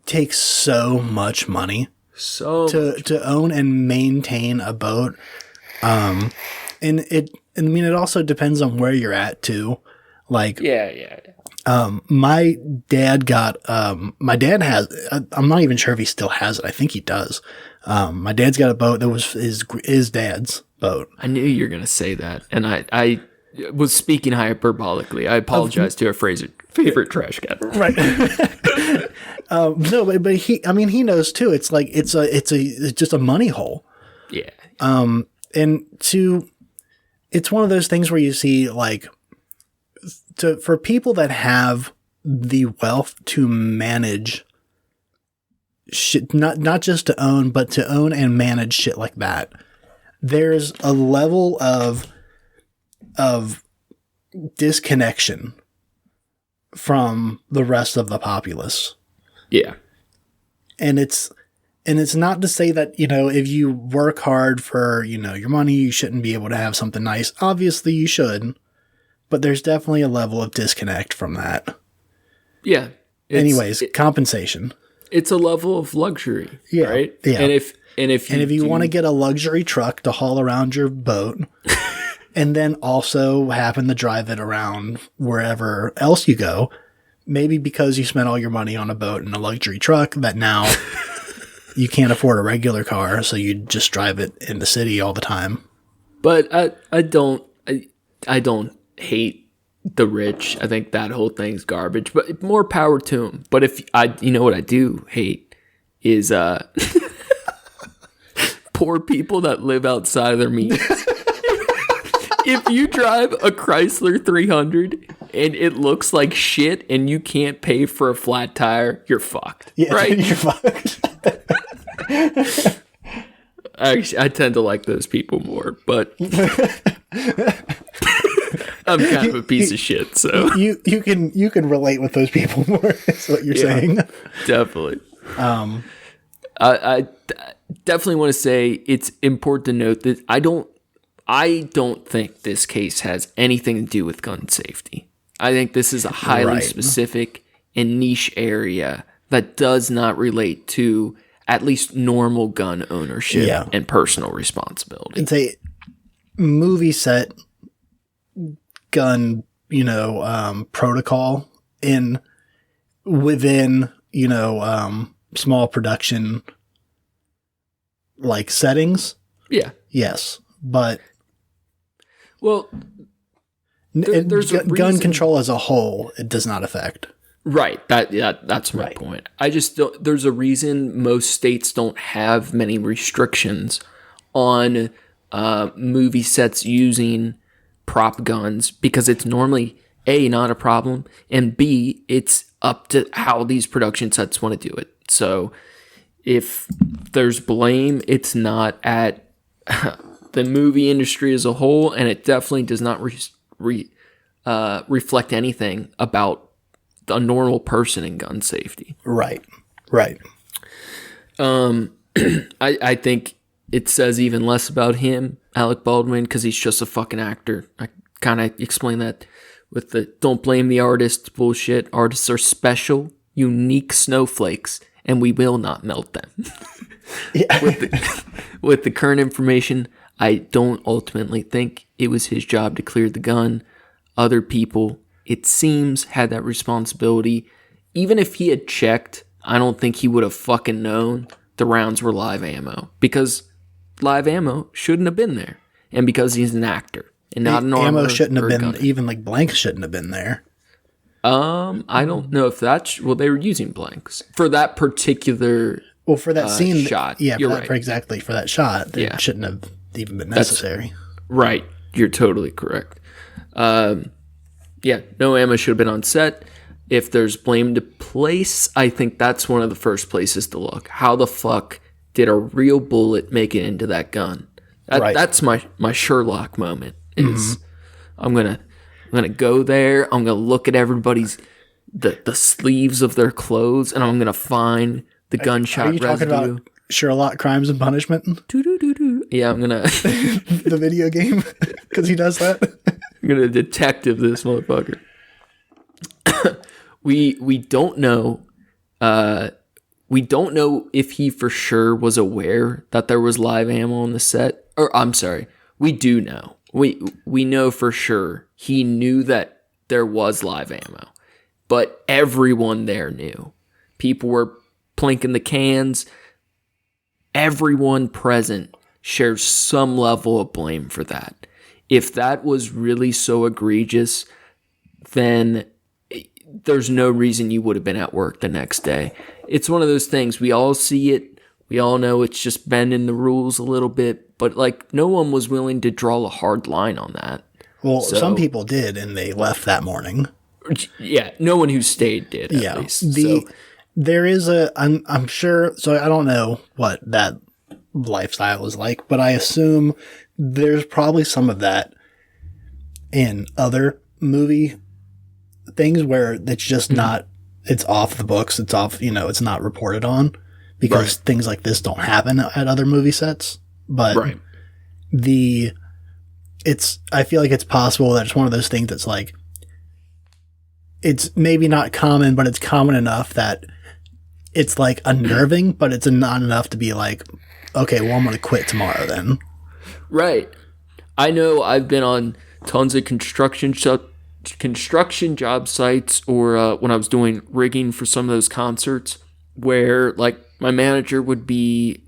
takes so much money. To own and maintain a boat, and it also depends on where you're at too. Like, yeah. My dad has, I'm not even sure if he still has it. I think he does. My dad's got a boat that was his dad's boat. I knew you were going to say that. And I was speaking hyperbolically. I apologize to our favorite trash cat. Right. No, but he knows too. It's like, it's just a money hole. Yeah. It's one of those things where you see like, for people that have the wealth to manage shit, not just to own, but to own and manage shit like that, there's a level of disconnection from the rest of the populace. Yeah. And it's not to say that, if you work hard for, your money, you shouldn't be able to have something nice. Obviously you should. But there's definitely a level of disconnect from that. Yeah. Anyways, compensation. It's a level of luxury, right? Yeah. And if you want to get a luxury truck to haul around your boat, and then also happen to drive it around wherever else you go, maybe because you spent all your money on a boat and a luxury truck, that now you can't afford a regular car, so you just drive it in the city all the time. But I don't hate the rich. I think that whole thing's garbage, but more power to them. But what I do hate is poor people that live outside of their means. If you drive a Chrysler 300 and it looks like shit and you can't pay for a flat tire, you're fucked. Yeah, right? You're fucked. Actually, I tend to like those people more, but I'm kind of a piece of shit. So you can relate with those people more. Is what you're saying? Definitely. I definitely want to say it's important to note that I don't think this case has anything to do with gun safety. I think this is a highly specific and niche area that does not relate to at least normal gun ownership and personal responsibility. It's a movie set gun, protocol within, small production like settings. Yeah. Yes. But well, there's gun control as a whole, it does not affect. Right. That's my point. I just don't, there's a reason most states don't have many restrictions on movie sets using prop guns, because it's normally A, not a problem, and B, it's up to how these production sets want to do it. So if there's blame, it's not at the movie industry as a whole, and it definitely does not reflect anything about a normal person in gun safety. Right. I think it says even less about him, Alec Baldwin, because he's just a fucking actor. I kind of explained that with the don't blame the artist bullshit. Artists are special, unique snowflakes, and we will not melt them. With the current information, I don't ultimately think it was his job to clear the gun. Other people, it seems, had that responsibility. Even if he had checked, I don't think he would have fucking known the rounds were live ammo, because live ammo shouldn't have been there, and because he's an actor and not an armor. Ammo shouldn't have been gunner. even like blanks shouldn't have been there. I don't know if that's they were using blanks for that particular. Well, for that scene shot, yeah, you're right. for that shot, it shouldn't have even been necessary. Right, you're totally correct. No ammo should have been on set. If there's blame to place, I think that's one of the first places to look. How the fuck did a real bullet make it into that gun? That's my Sherlock moment. Is I'm gonna go there. I'm gonna look at everybody's the sleeves of their clothes, and I'm gonna find the gunshot residue. Are you talking about Sherlock Crimes and Punishment? Yeah, I'm gonna the video game, because he does that. I'm gonna detective this motherfucker. We don't know. We don't know if he for sure was aware that there was live ammo on the set. Or I'm sorry, we do know. We know for sure he knew that there was live ammo, but everyone there knew. People were plinking the cans. Everyone present shares some level of blame for that. If that was really so egregious, then there's no reason you would have been at work the next day. It's one of those things. We all see it. We all know it's just bending the rules a little bit. But, no one was willing to draw a hard line on that. Well, some people did, and they left that morning. Yeah, no one who stayed did, at least. There is I'm sure, so I don't know what that lifestyle is like, but I assume there's probably some of that in other movie things where it's just not, it's off the books, it's off, it's not reported on, because things like this don't happen at other movie sets. But I feel like it's possible that it's one of those things that's like, it's maybe not common, but it's common enough that it's like unnerving, but it's not enough to be like, okay, well, I'm going to quit tomorrow then. Right. I know I've been on tons of construction job sites, or when I was doing rigging for some of those concerts, where my manager would be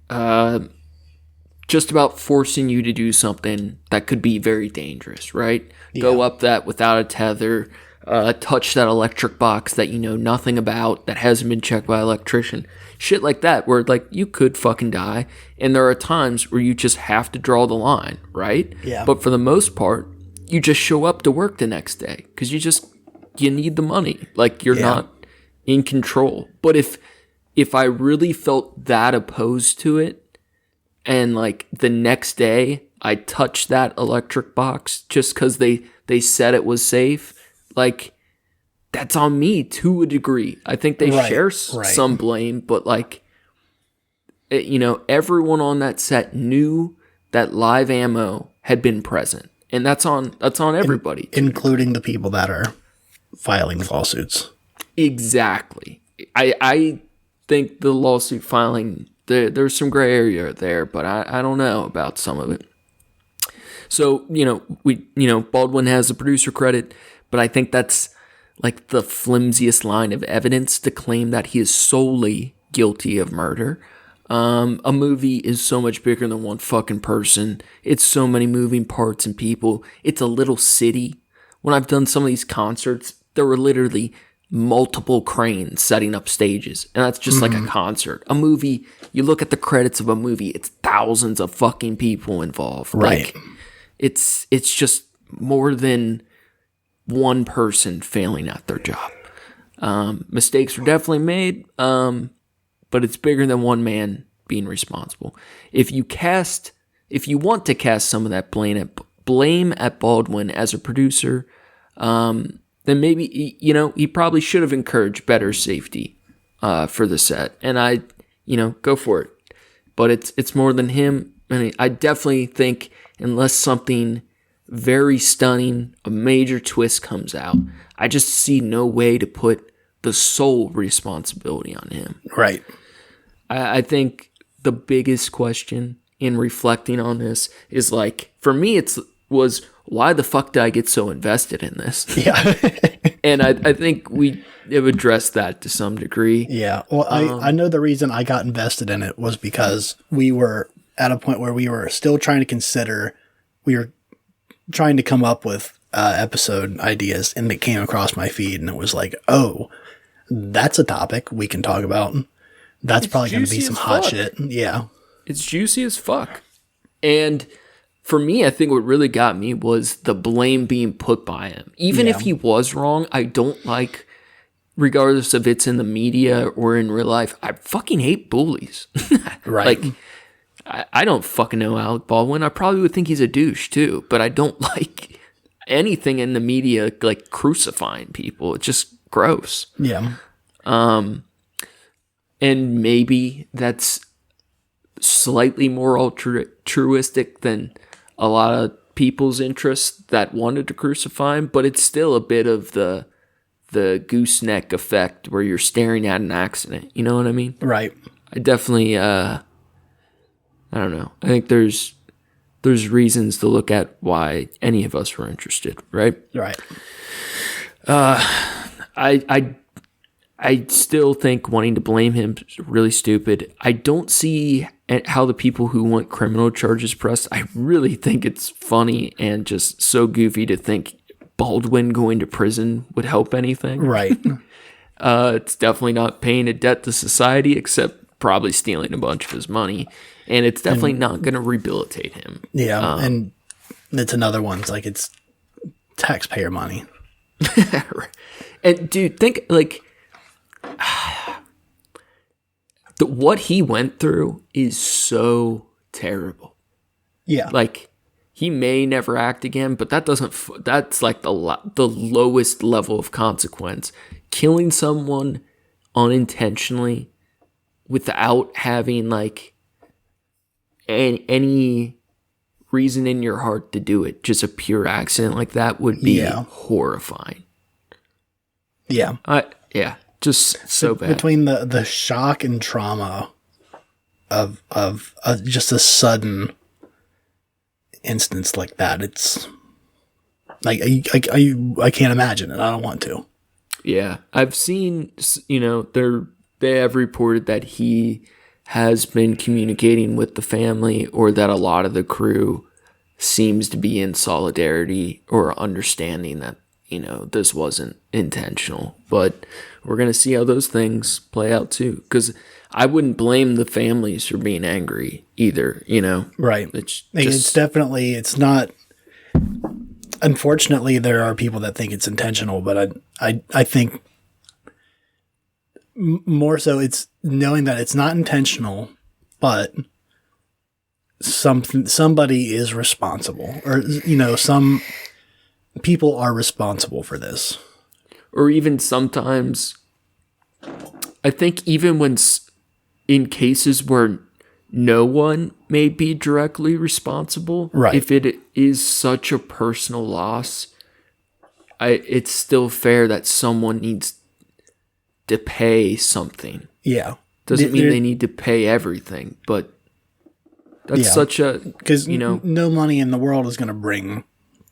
just about forcing you to do something that could be very dangerous, right? Yeah. Go up that without a tether, touch that electric box that you know nothing about, that hasn't been checked by an electrician. Shit like that, where you could fucking die. And there are times where you just have to draw the line, right? Yeah. But for the most part, you just show up to work the next day because you need the money. You're not in control. But if I really felt that opposed to it, and like the next day I touched that electric box just because they said it was safe, like that's on me to a degree. I think they share some blame, but like, everyone on that set knew that live ammo had been present, and that's on everybody, including the people that are filing lawsuits. Exactly. I think the lawsuit filing, there's some gray area there, but I don't know about some of it. So, Baldwin has the producer credit, but I think that's like the flimsiest line of evidence to claim that he is solely guilty of murder. A movie is so much bigger than one fucking person. It's so many moving parts and people. It's a little city. When I've done some of these concerts, there were literally multiple cranes setting up stages, and that's just like a concert. A movie, you look at the credits of a movie, it's thousands of fucking people involved. Right. Like, it's just more than one person failing at their job. Mistakes were definitely made, but it's bigger than one man being responsible. If you want to cast some of that blame at Baldwin as a producer, then maybe, he probably should have encouraged better safety for the set. And go for it. But it's more than him. I definitely think unless something very stunning, a major twist comes out, I just see no way to put the sole responsibility on him. Right. I think the biggest question in reflecting on this is, like, for me, was why the fuck did I get so invested in this? Yeah. And I think we have addressed that to some degree. Yeah. Well, I know the reason I got invested in it was because we were at a point where we were still trying to come up with episode ideas, and it came across my feed, and it was like, oh, that's a topic we can talk about. That's probably going to be some hot shit. Yeah. It's juicy as fuck. And for me, I think what really got me was the blame being put by him. Even if he was wrong, I don't like, regardless if it's in the media or in real life, I fucking hate bullies. Right. Like, I don't fucking know Alec Baldwin. I probably would think he's a douche too, but I don't like anything in the media like crucifying people. It's just gross. Yeah. And maybe that's slightly more altruistic than a lot of people's interests that wanted to crucify him, but it's still a bit of the gooseneck effect where you're staring at an accident. You know what I mean? Right. I definitely, I don't know. I think there's reasons to look at why any of us were interested, right? Right. I still think wanting to blame him is really stupid. I don't see how the people who want criminal charges pressed, I really think it's funny and just so goofy to think Baldwin going to prison would help anything. Right. It's definitely not paying a debt to society, except probably stealing a bunch of his money. And it's definitely not going to rehabilitate him. Yeah, and it's another one. It's like it's taxpayer money. And dude, think like what he went through is so terrible. Yeah, like he may never act again, but that's like the lowest level of consequence. Killing someone unintentionally without having like any reason in your heart to do it, just a pure accident like that would be horrifying. Yeah. Yeah. Just so bad. Between the shock and trauma of just a sudden instance like that, it's like I can't imagine it. I don't want to. Yeah, I've seen, they have reported that he has been communicating with the family, or that a lot of the crew seems to be in solidarity or understanding that, this wasn't intentional. But we're going to see how those things play out too. Because I wouldn't blame the families for being angry either, Right. It's definitely, it's not, unfortunately, there are people that think it's intentional, but I think more so it's knowing that it's not intentional, but somebody is responsible, or some people are responsible for this. Or even sometimes, I think even when in cases where no one may be directly responsible, right? If it is such a personal loss, it's still fair that someone needs to pay something. Yeah. Doesn't mean they need to pay everything, but that's such a... Because, no money in the world is going to bring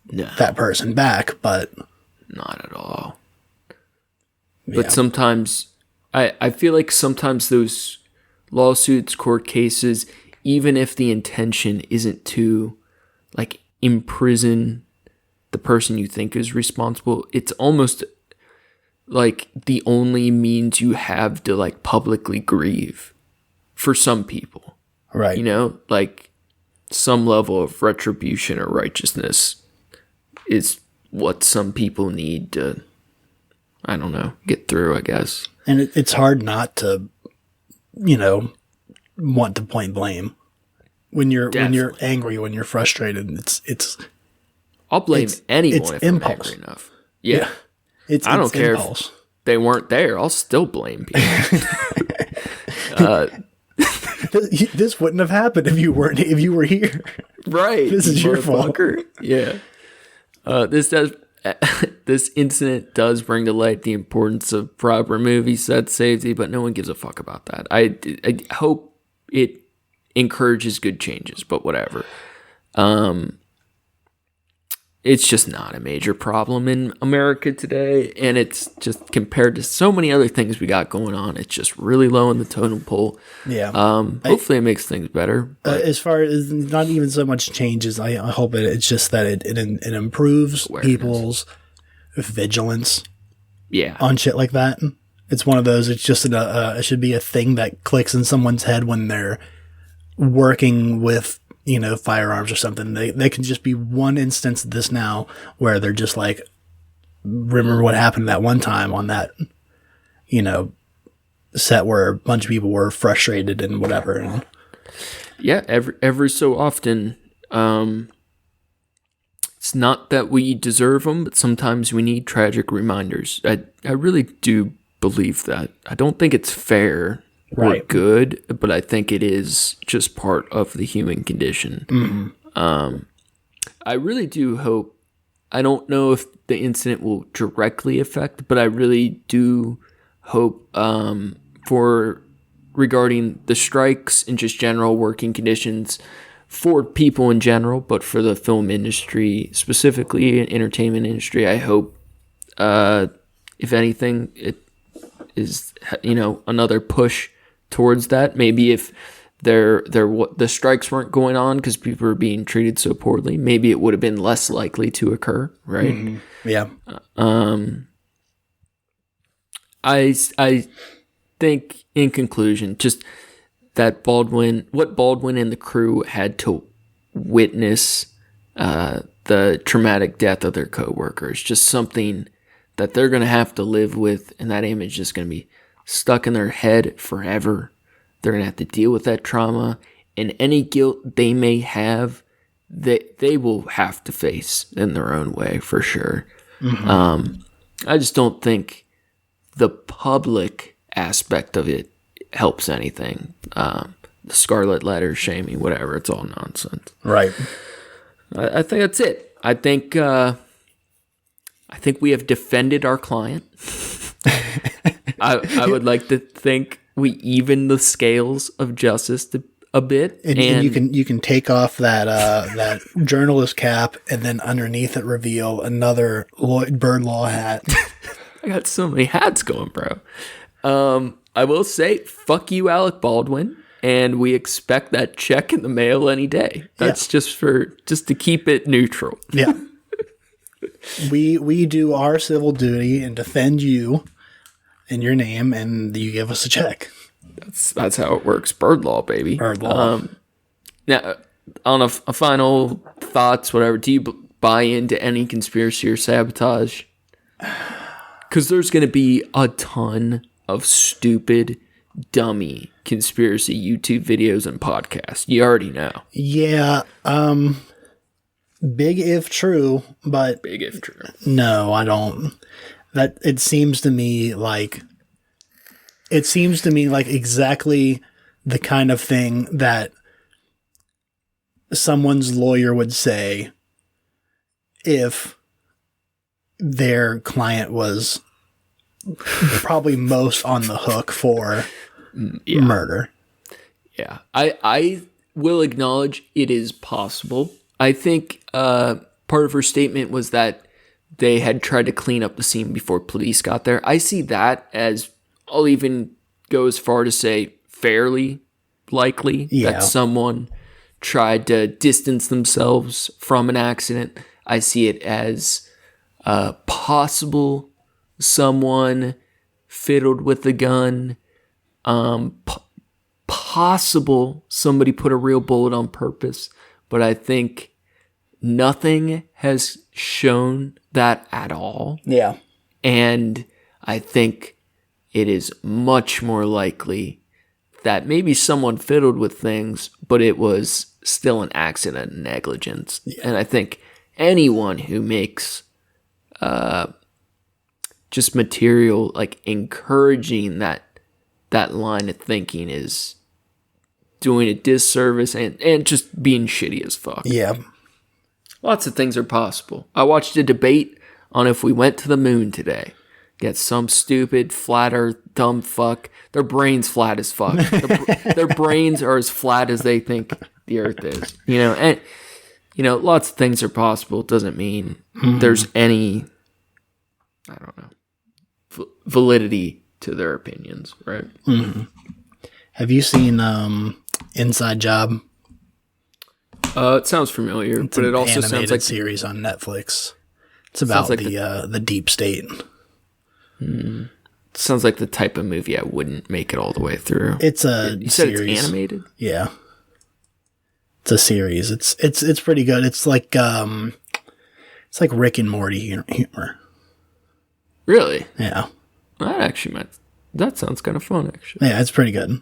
that person back, but... Not at all. But sometimes, I feel like sometimes those lawsuits, court cases, even if the intention isn't to, like, imprison the person you think is responsible, it's almost like the only means you have to, like, publicly grieve for some people. Right. Like, some level of retribution or righteousness is what some people need to, I don't know, get through, I guess. And it's hard not to, want to point blame when you're angry, when you're frustrated. It's I'll blame anyone if impulse. I'm angry enough. Yeah. I don't care impulse. if they weren't there. I'll still blame people. This wouldn't have happened if you were here. Right. This is your fault. Yeah. This incident does bring to light the importance of proper movie set safety, but no one gives a fuck about that. I hope it encourages good changes, but whatever. It's just not a major problem in America today, and it's just compared to so many other things we got going on, it's just really low in the totem pole. Yeah. Hopefully it makes things better. As far as not even so much changes, I hope it's just that it improves people's vigilance. Yeah. On shit like that. It's one of those. It's just it should be a thing that clicks in someone's head when they're working with firearms or something. They can just be one instance of this now where they're just like, remember what happened that one time on that set where a bunch of people were frustrated and whatever. And yeah, every so often, it's not that we deserve them, but sometimes we need tragic reminders. I really do believe that. I don't think it's fair or good, but I think it is just part of the human condition. Mm-hmm. I really do hope, I don't know if the incident will directly affect, but I really do hope for regarding the strikes and just general working conditions for people in general, but for the film industry, specifically entertainment industry, I hope, if anything, it is, another push towards that. Maybe if the strikes weren't going on because people were being treated so poorly, maybe it would have been less likely to occur, right? Mm-hmm. Yeah. I think in conclusion, just that what Baldwin and the crew had to witness, the traumatic death of their coworker is just something that they're going to have to live with, and that image is going to be stuck in their head forever. They're going to have to deal with that trauma, and any guilt they may have, they will have to face in their own way, for sure. Mm-hmm. I just don't think the public aspect of it helps anything. The scarlet letter, shaming, whatever, it's all nonsense. Right. I think that's it. I think we have defended our client. I would like to think we even the scales of justice a bit, and you can take off that journalist cap and then underneath it reveal another birdlaw hat. I got so many hats going, bro. I will say, fuck you, Alec Baldwin, and we expect that check in the mail any day. That's just to keep it neutral. Yeah. We do our civil duty and defend you in your name, and you give us a check. That's how it works. Bird law, baby. Bird law. Now, on a final thoughts, whatever, do you buy into any conspiracy or sabotage? Because there's going to be a ton of stupid dummy conspiracy YouTube videos and podcasts. You already know. Yeah. Big if true, but Big if true. No, I don't. That it seems to me like exactly the kind of thing that someone's lawyer would say if their client was probably most on the hook for murder. Yeah. I will acknowledge it is possible. I think part of her statement was that they had tried to clean up the scene before police got there. I see that as, I'll even go as far to say, fairly likely that someone tried to distance themselves from an accident. I see it as possible someone fiddled with the gun. Possible somebody put a real bullet on purpose. But I think nothing has shown that at all. Yeah. And I think it is much more likely that maybe someone fiddled with things, but it was still an accident and negligence. Yeah. And I think anyone who makes just material like encouraging that line of thinking is doing a disservice and just being shitty as fuck. Yeah. Lots of things are possible. I watched a debate on if we went to the moon today. Get some stupid, flat earth, dumb fuck. Their brain's flat as fuck. Their brains are as flat as they think the earth is. And lots of things are possible. It doesn't mean there's any, I don't know, validity to their opinions, right? Mm-hmm. Have you seen Inside Job? It sounds familiar, but it also sounds like a series on Netflix. It's about the deep state. Sounds like the type of movie I wouldn't make it all the way through. It's a you said series. It's animated? Yeah. It's a series. It's pretty good. It's like Rick and Morty humor. Really? Yeah. That sounds kind of fun, actually. Yeah, it's pretty good.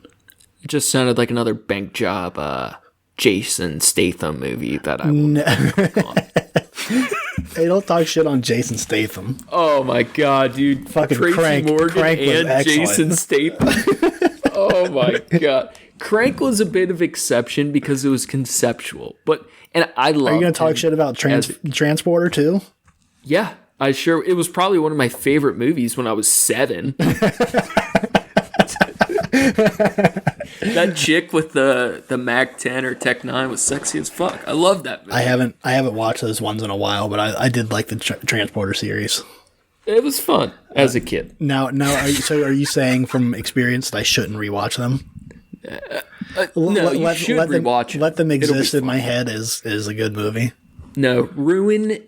It just sounded like another bank job Jason Statham movie that I would click on. Hey, don't talk shit on Jason Statham. Oh my god, dude. Fucking Tracy Morgan Crank was and excellent. Jason Statham. Oh my god. Crank was a bit of exception because it was conceptual. And I love. Are you going to talk shit about Transporter too? Yeah, it was probably one of my favorite movies when I was 7. That chick with the Mac 10 or Tech 9 was sexy as fuck. I love that movie. I haven't watched those ones in a while, but I did like the Transporter series. It was fun as a kid. Now, are you saying from experience that I shouldn't rewatch them? No, you should rewatch it. Let them exist in my head as a good movie. No, ruin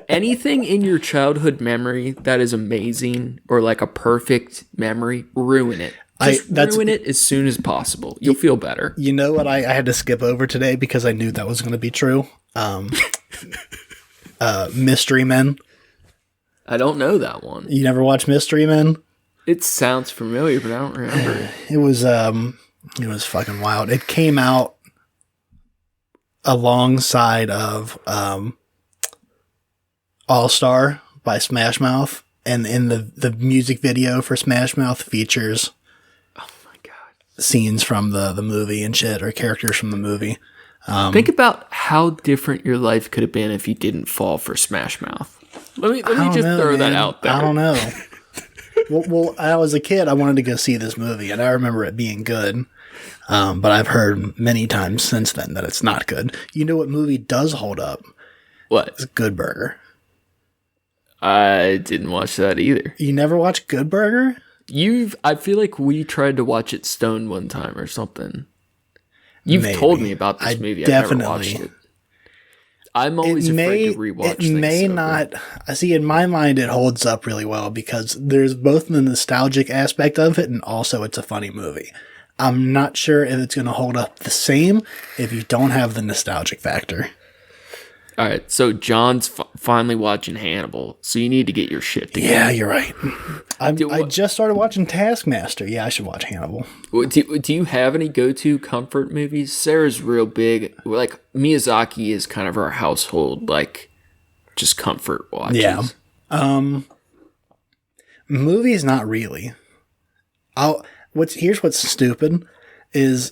anything in your childhood memory that is amazing or like a perfect memory. Ruin it. Ruin it as soon as possible. You'll feel better. You know what I had to skip over today because I knew that was going to be true? Mystery Men. I don't know that one. You never watched Mystery Men? It sounds familiar, but I don't remember. It was fucking wild. It came out alongside of All Star by Smash Mouth, and in the music video for Smash Mouth features scenes from the movie and shit, or characters from the movie. Think about how different your life could have been if you didn't fall for Smash Mouth. Let me just throw that out there. I don't know. well, I was a kid. I wanted to go see this movie, and I remember it being good. But I've heard many times since then that it's not good. You know what movie does hold up? What? It's Good Burger. I didn't watch that either. You never watched Good Burger? I feel like we tried to watch it stoned one time or something. You've told me about this movie. I've never watched it. I'm always afraid to rewatch things. It may not. I see, in my mind, it holds up really well because there's both the nostalgic aspect of it and also it's a funny movie. I'm not sure if it's going to hold up the same if you don't have the nostalgic factor. All right, so John's finally watching Hannibal, so you need to get your shit together. Yeah, you're right. I just started watching Taskmaster. Yeah, I should watch Hannibal. Do you have any go-to comfort movies? Sarah's real big. Like, Miyazaki is kind of our household, like, just comfort watches. Yeah. Movies, not really. Here's what's stupid is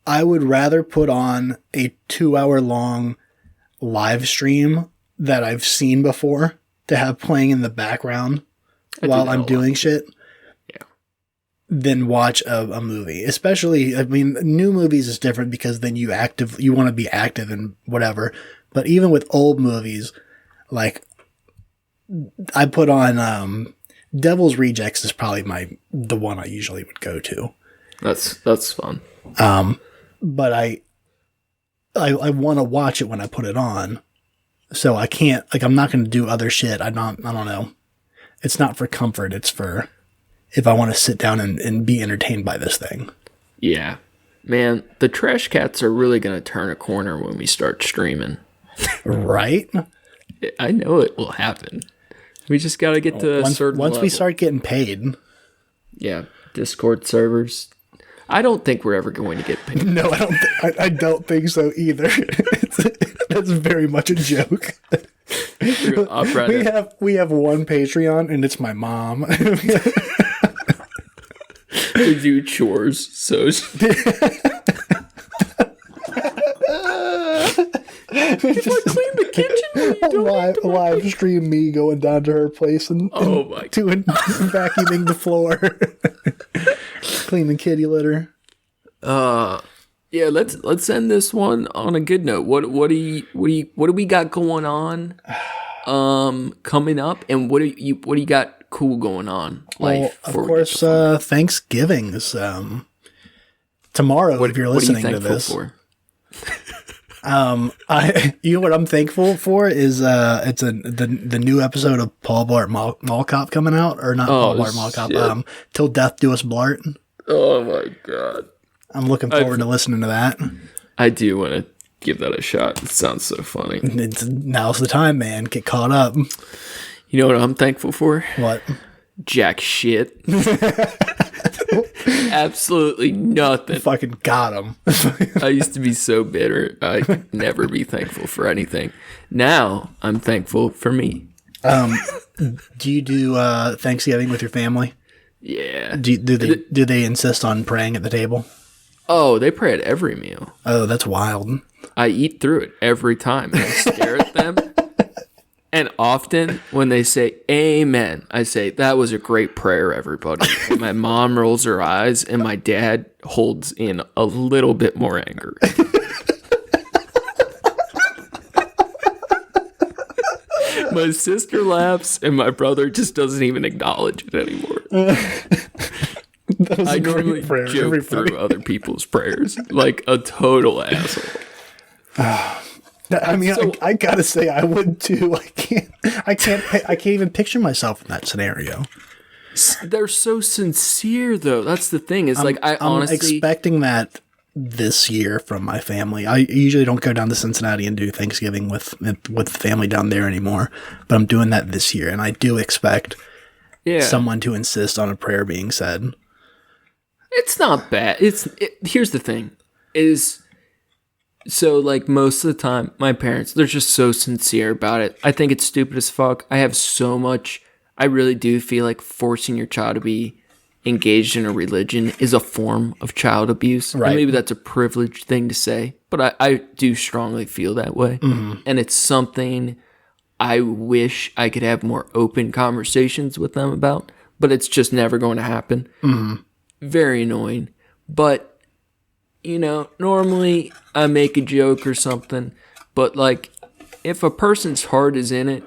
I would rather put on a 2-hour long live stream that I've seen before to have playing in the background while I'm doing shit than watch a movie. Especially, I mean, new movies is different because then you want to be active and whatever. But even with old movies, like I put on Devil's Rejects is probably the one I usually would go to. That's fun. But I want to watch it when I put it on. So I can't, like, I'm not going to do other shit. I don't know. It's not for comfort. It's for if I want to sit down and be entertained by this thing. Yeah. Man, the Trashcats are really going to turn a corner when we start streaming. Right? I know it will happen. We just got to get to a certain Once level. we start getting paid. Yeah. Discord servers. I don't think we're ever going to get paid. No, I don't think so either. That's very much a joke. We have one Patreon, and it's my mom. To do chores, so just clean the kitchen. Live stream me going down to her place and doing vacuuming the floor, cleaning kitty litter. Yeah, let's end this one on a good note. What do we got going on coming up, and what do you got cool going on? Well, of course, Thanksgiving's tomorrow. If you're listening to this, you know what I'm thankful for is it's the new episode of Paul Blart Mall Cop coming out, or not Paul Blart Mall Cop. Till Death Do Us Blart. Oh my god. I'm looking forward to listening to that. I do want to give that a shot. It sounds so funny. Now's the time, man. Get caught up. You know what I'm thankful for? What? Jack shit. Absolutely nothing. Fucking got him. I used to be so bitter. I could never be thankful for anything. Now I'm thankful for me. Do you do Thanksgiving with your family? Yeah. Do they insist on praying at the table? Oh, they pray at every meal. Oh, that's wild. I eat through it every time. And I stare at them. And often when they say amen, I say, that was a great prayer, everybody. And my mom rolls her eyes and my dad holds in a little bit more anger. My sister laughs and my brother just doesn't even acknowledge it anymore. I normally joke through other people's prayers like a total asshole. I mean, so, I gotta say, I would too. I can't even picture myself in that scenario. They're so sincere, though. That's the thing. Is I'm honestly expecting that this year from my family. I usually don't go down to Cincinnati and do Thanksgiving with the family down there anymore, but I'm doing that this year, and I do expect someone to insist on a prayer being said. It's not bad. Here's the thing: so like most of the time, my parents, they're just so sincere about it. I think it's stupid as fuck. I have so much. I really do feel like forcing your child to be engaged in a religion is a form of child abuse. Right. And maybe that's a privileged thing to say, but I do strongly feel that way. Mm-hmm. And it's something I wish I could have more open conversations with them about, but it's just never going to happen. Mm-hmm. Very annoying. But, normally I make a joke or something, but like if a person's heart is in it,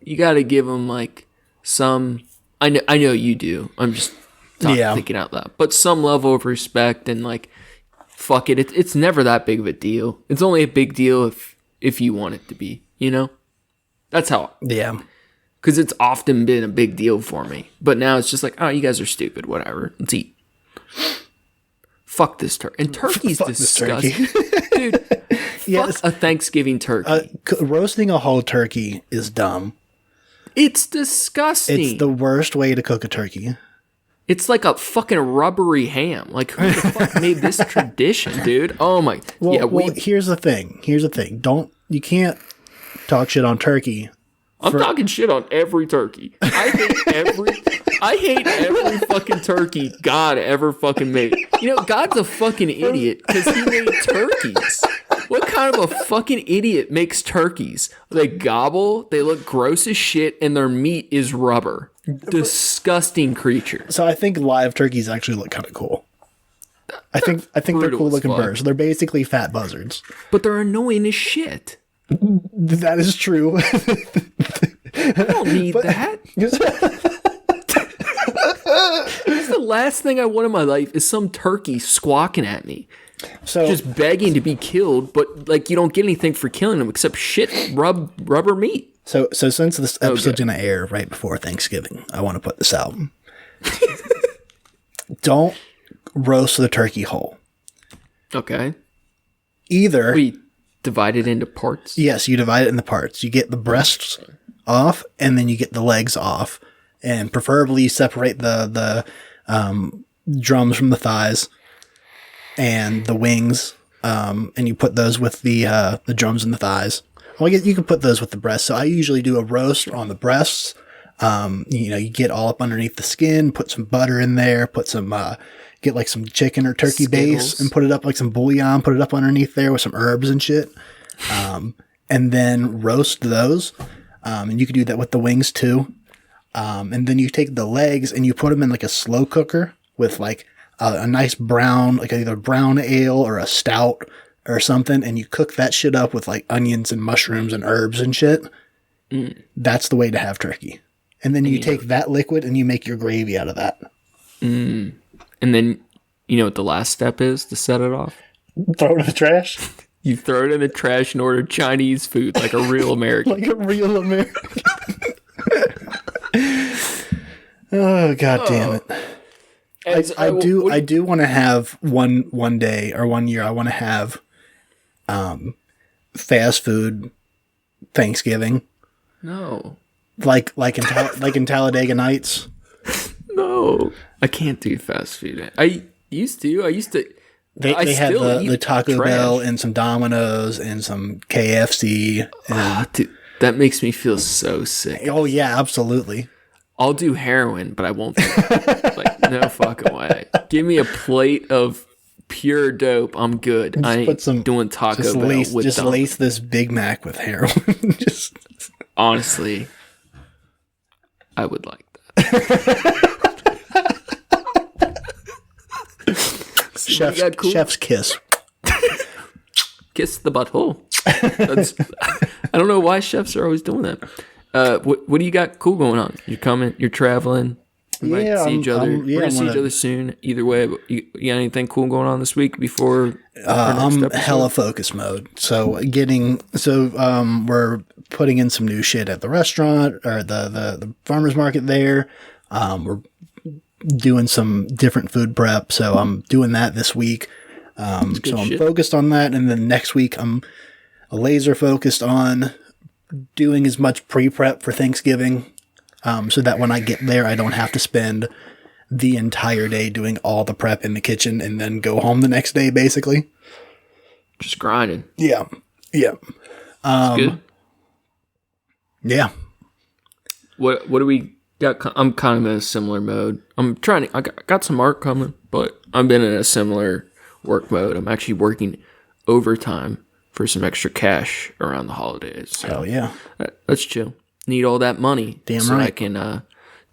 you got to give them like some, I know you do. I'm just thinking out loud, but some level of respect and like, fuck it. It's never that big of a deal. It's only a big deal if you want it to be, That's how. Yeah. Because it's often been a big deal for me, but now it's just like, oh, you guys are stupid. Whatever. Let's eat. Fuck this turkey. And turkey's disgusting. Dude, fuck a Thanksgiving turkey? Roasting a whole turkey is dumb. It's disgusting. It's the worst way to cook a turkey. It's like a fucking rubbery ham. Like, who the fuck made this tradition, dude? Oh my. Well, here's the thing. You can't talk shit on turkey. I'm talking shit on every turkey. I hate every fucking turkey God ever fucking made. You know, God's a fucking idiot because he made turkeys. What kind of a fucking idiot makes turkeys? They gobble, they look gross as shit, and their meat is rubber. Disgusting creatures. So I think live turkeys actually look kind of cool. I think they're cool looking birds. They're basically fat buzzards. But they're annoying as shit. That is true. I don't need that. That's the last thing I want in my life is some turkey squawking at me. So just begging to be killed, but like you don't get anything for killing them except shit rubber meat. So since this episode's gonna air right before Thanksgiving, I want to put this out. Don't roast the turkey whole. Okay. Either we divide it into parts. Yes, you divide it into parts. You get the breasts off, and then you get the legs off, and preferably separate the drums from the thighs and the wings, and you put those with the drums and the thighs. Well, you can put those with the breasts. So I usually do a roast on the breasts. You get all up underneath the skin, put some butter in there, put some get like some chicken or turkey base and put it up like some bouillon, put it up underneath there with some herbs and shit. And then roast those. And you could do that with the wings too. And then you take the legs and you put them in like a slow cooker with like a nice brown, like either brown ale or a stout or something. And you cook that shit up with like onions and mushrooms and herbs and shit. That's the way to have turkey. And then you take that liquid and you make your gravy out of that. And then, you know what the last step is to set it off? Throw it in the trash? You throw it in the trash and order Chinese food like a real American. Like a real American. Oh, God damn it. I do want to have one day or 1 year, I want to have fast food Thanksgiving. No. Like in Talladega Nights. No, I can't do fast food. I used to. They had the Taco Bell and some Domino's and some KFC. Dude, that makes me feel so sick. Oh yeah, absolutely. I'll do heroin, but I won't do it. Like, no fucking way. Give me a plate of pure dope. I'm good. I ain't doing Taco Bell with just lace this Big Mac with heroin. Honestly, I would like that. Chef's kiss. Kiss the butthole. I don't know why chefs are always doing that. What do you got cool going on? You're coming, you're traveling. We might see each other. We're going to see each other soon. Either way, but you got anything cool going on this week before I'm hella focus mode. So we're putting in some new shit at the restaurant or the farmer's market there. We're doing some different food prep. So I'm doing that this week. So I'm focused on that. And then next week I'm laser focused on doing as much pre-prep for Thanksgiving. So that when I get there, I don't have to spend the entire day doing all the prep in the kitchen and then go home the next day, basically. Just grinding. Yeah. Good. Yeah. What do we got? I'm kind of in a similar mode. I got some art coming, but I've been in a similar work mode. I'm actually working overtime for some extra cash around the holidays. So hell yeah. Let's chill. Need all that money. Damn so right. I can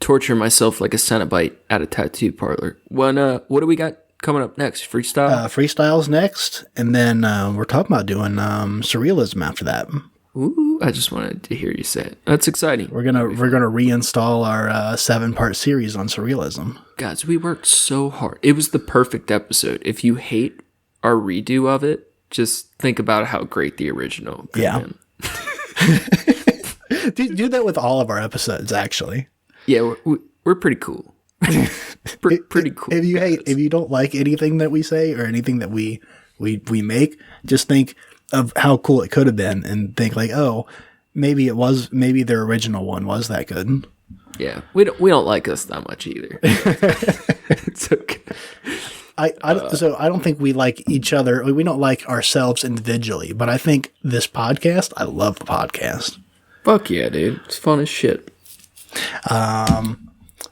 torture myself like a Cenobite at a tattoo parlor. What do we got coming up next? Freestyle? Freestyle's next, and then we're talking about doing surrealism after that. Ooh, I just wanted to hear you say it. That's exciting. We're gonna reinstall our 7-part series on surrealism. Guys, we worked so hard. It was the perfect episode. If you hate our redo of it, just think about how great the original could have been. Do that with all of our episodes, actually. Yeah, we're pretty cool. Pretty cool. If you don't like anything that we say or anything that we make, just think of how cool it could have been and think like, oh, maybe their original one was that good. Yeah, we don't like us that much either. It's okay. So I don't think we like each other. We don't like ourselves individually, but I think this podcast, I love the podcast. Fuck yeah, dude. It's fun as shit.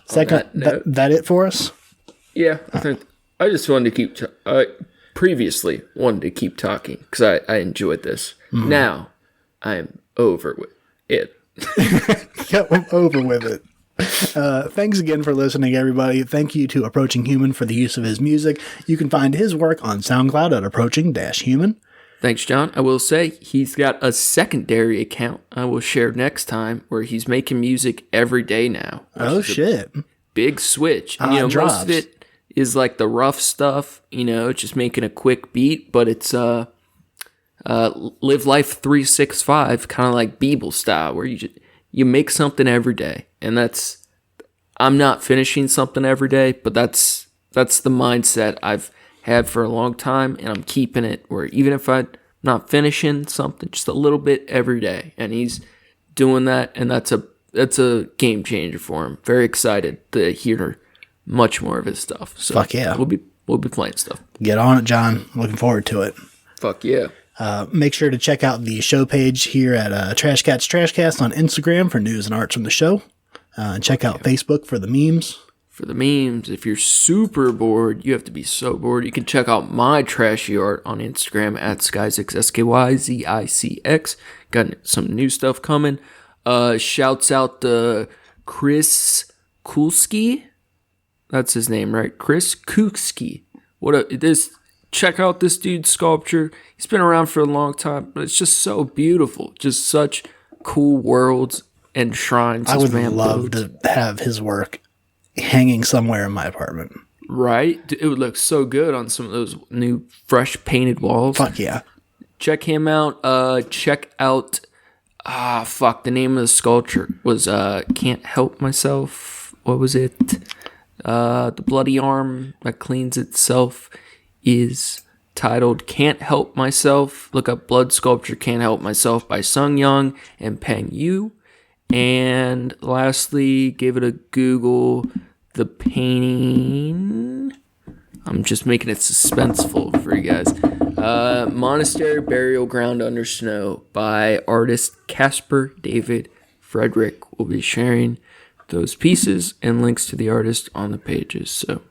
Second, that it for us? Yeah, I think I just wanted to keep previously wanted to keep talking because I enjoyed this. Now I'm over with it. Yeah, I'm over with it. Thanks again for listening, everybody. Thank you to Approaching Human for the use of his music. You can find his work on SoundCloud at Approaching-Human. Thanks, John. I will say he's got a secondary account I will share next time where he's making music every day now. Oh, shit. Big switch. And, most of it is like the rough stuff, just making a quick beat, but it's Live Life 365, kind of like Beeble style, where you make something every day. And I'm not finishing something every day, but that's the mindset I've had for a long time, and I'm keeping it where even if I'm not finishing something, just a little bit every day. And he's doing that, and that's a game changer for him. Very excited to hear much more of his stuff. So fuck yeah. We'll be playing stuff. Get on it, John. Looking forward to it. Fuck yeah. Make sure to check out the show page here at Trashcats on Instagram for news and arts from the show. Check out Facebook for the memes. For the memes, if you're super bored, you have to be so bored, you can check out my trashy art on Instagram at Skyzix, SKYZICX. Got some new stuff coming. Shouts out to Chris Kulski. That's his name, right? Chris Kulski. Check out this dude's sculpture. He's been around for a long time, but it's just so beautiful. Just such cool worlds and shrines. I would love to have his work hanging somewhere in my apartment. Right? It would look so good on some of those new fresh painted walls. Fuck yeah. Check him out. Check out the name of the sculpture was Can't Help Myself. What was it? The bloody arm that cleans itself is titled Can't Help Myself. Look up Blood Sculpture Can't Help Myself by Sung Young and Peng Yu. And lastly, give it a Google. The painting, I'm just making it suspenseful for you guys. Monastery Burial Ground Under Snow by artist Casper David Frederick. Will be sharing those pieces and links to the artist on the pages. So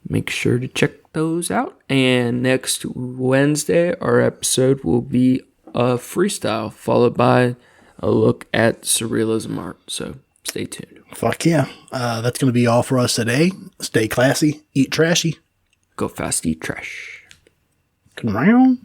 make sure to check those out. And next Wednesday, our episode will be a freestyle followed by a look at surrealism art. So stay tuned. Fuck yeah. That's going to be all for us today. Stay classy, eat trashy. Go fast, eat trash. Come around.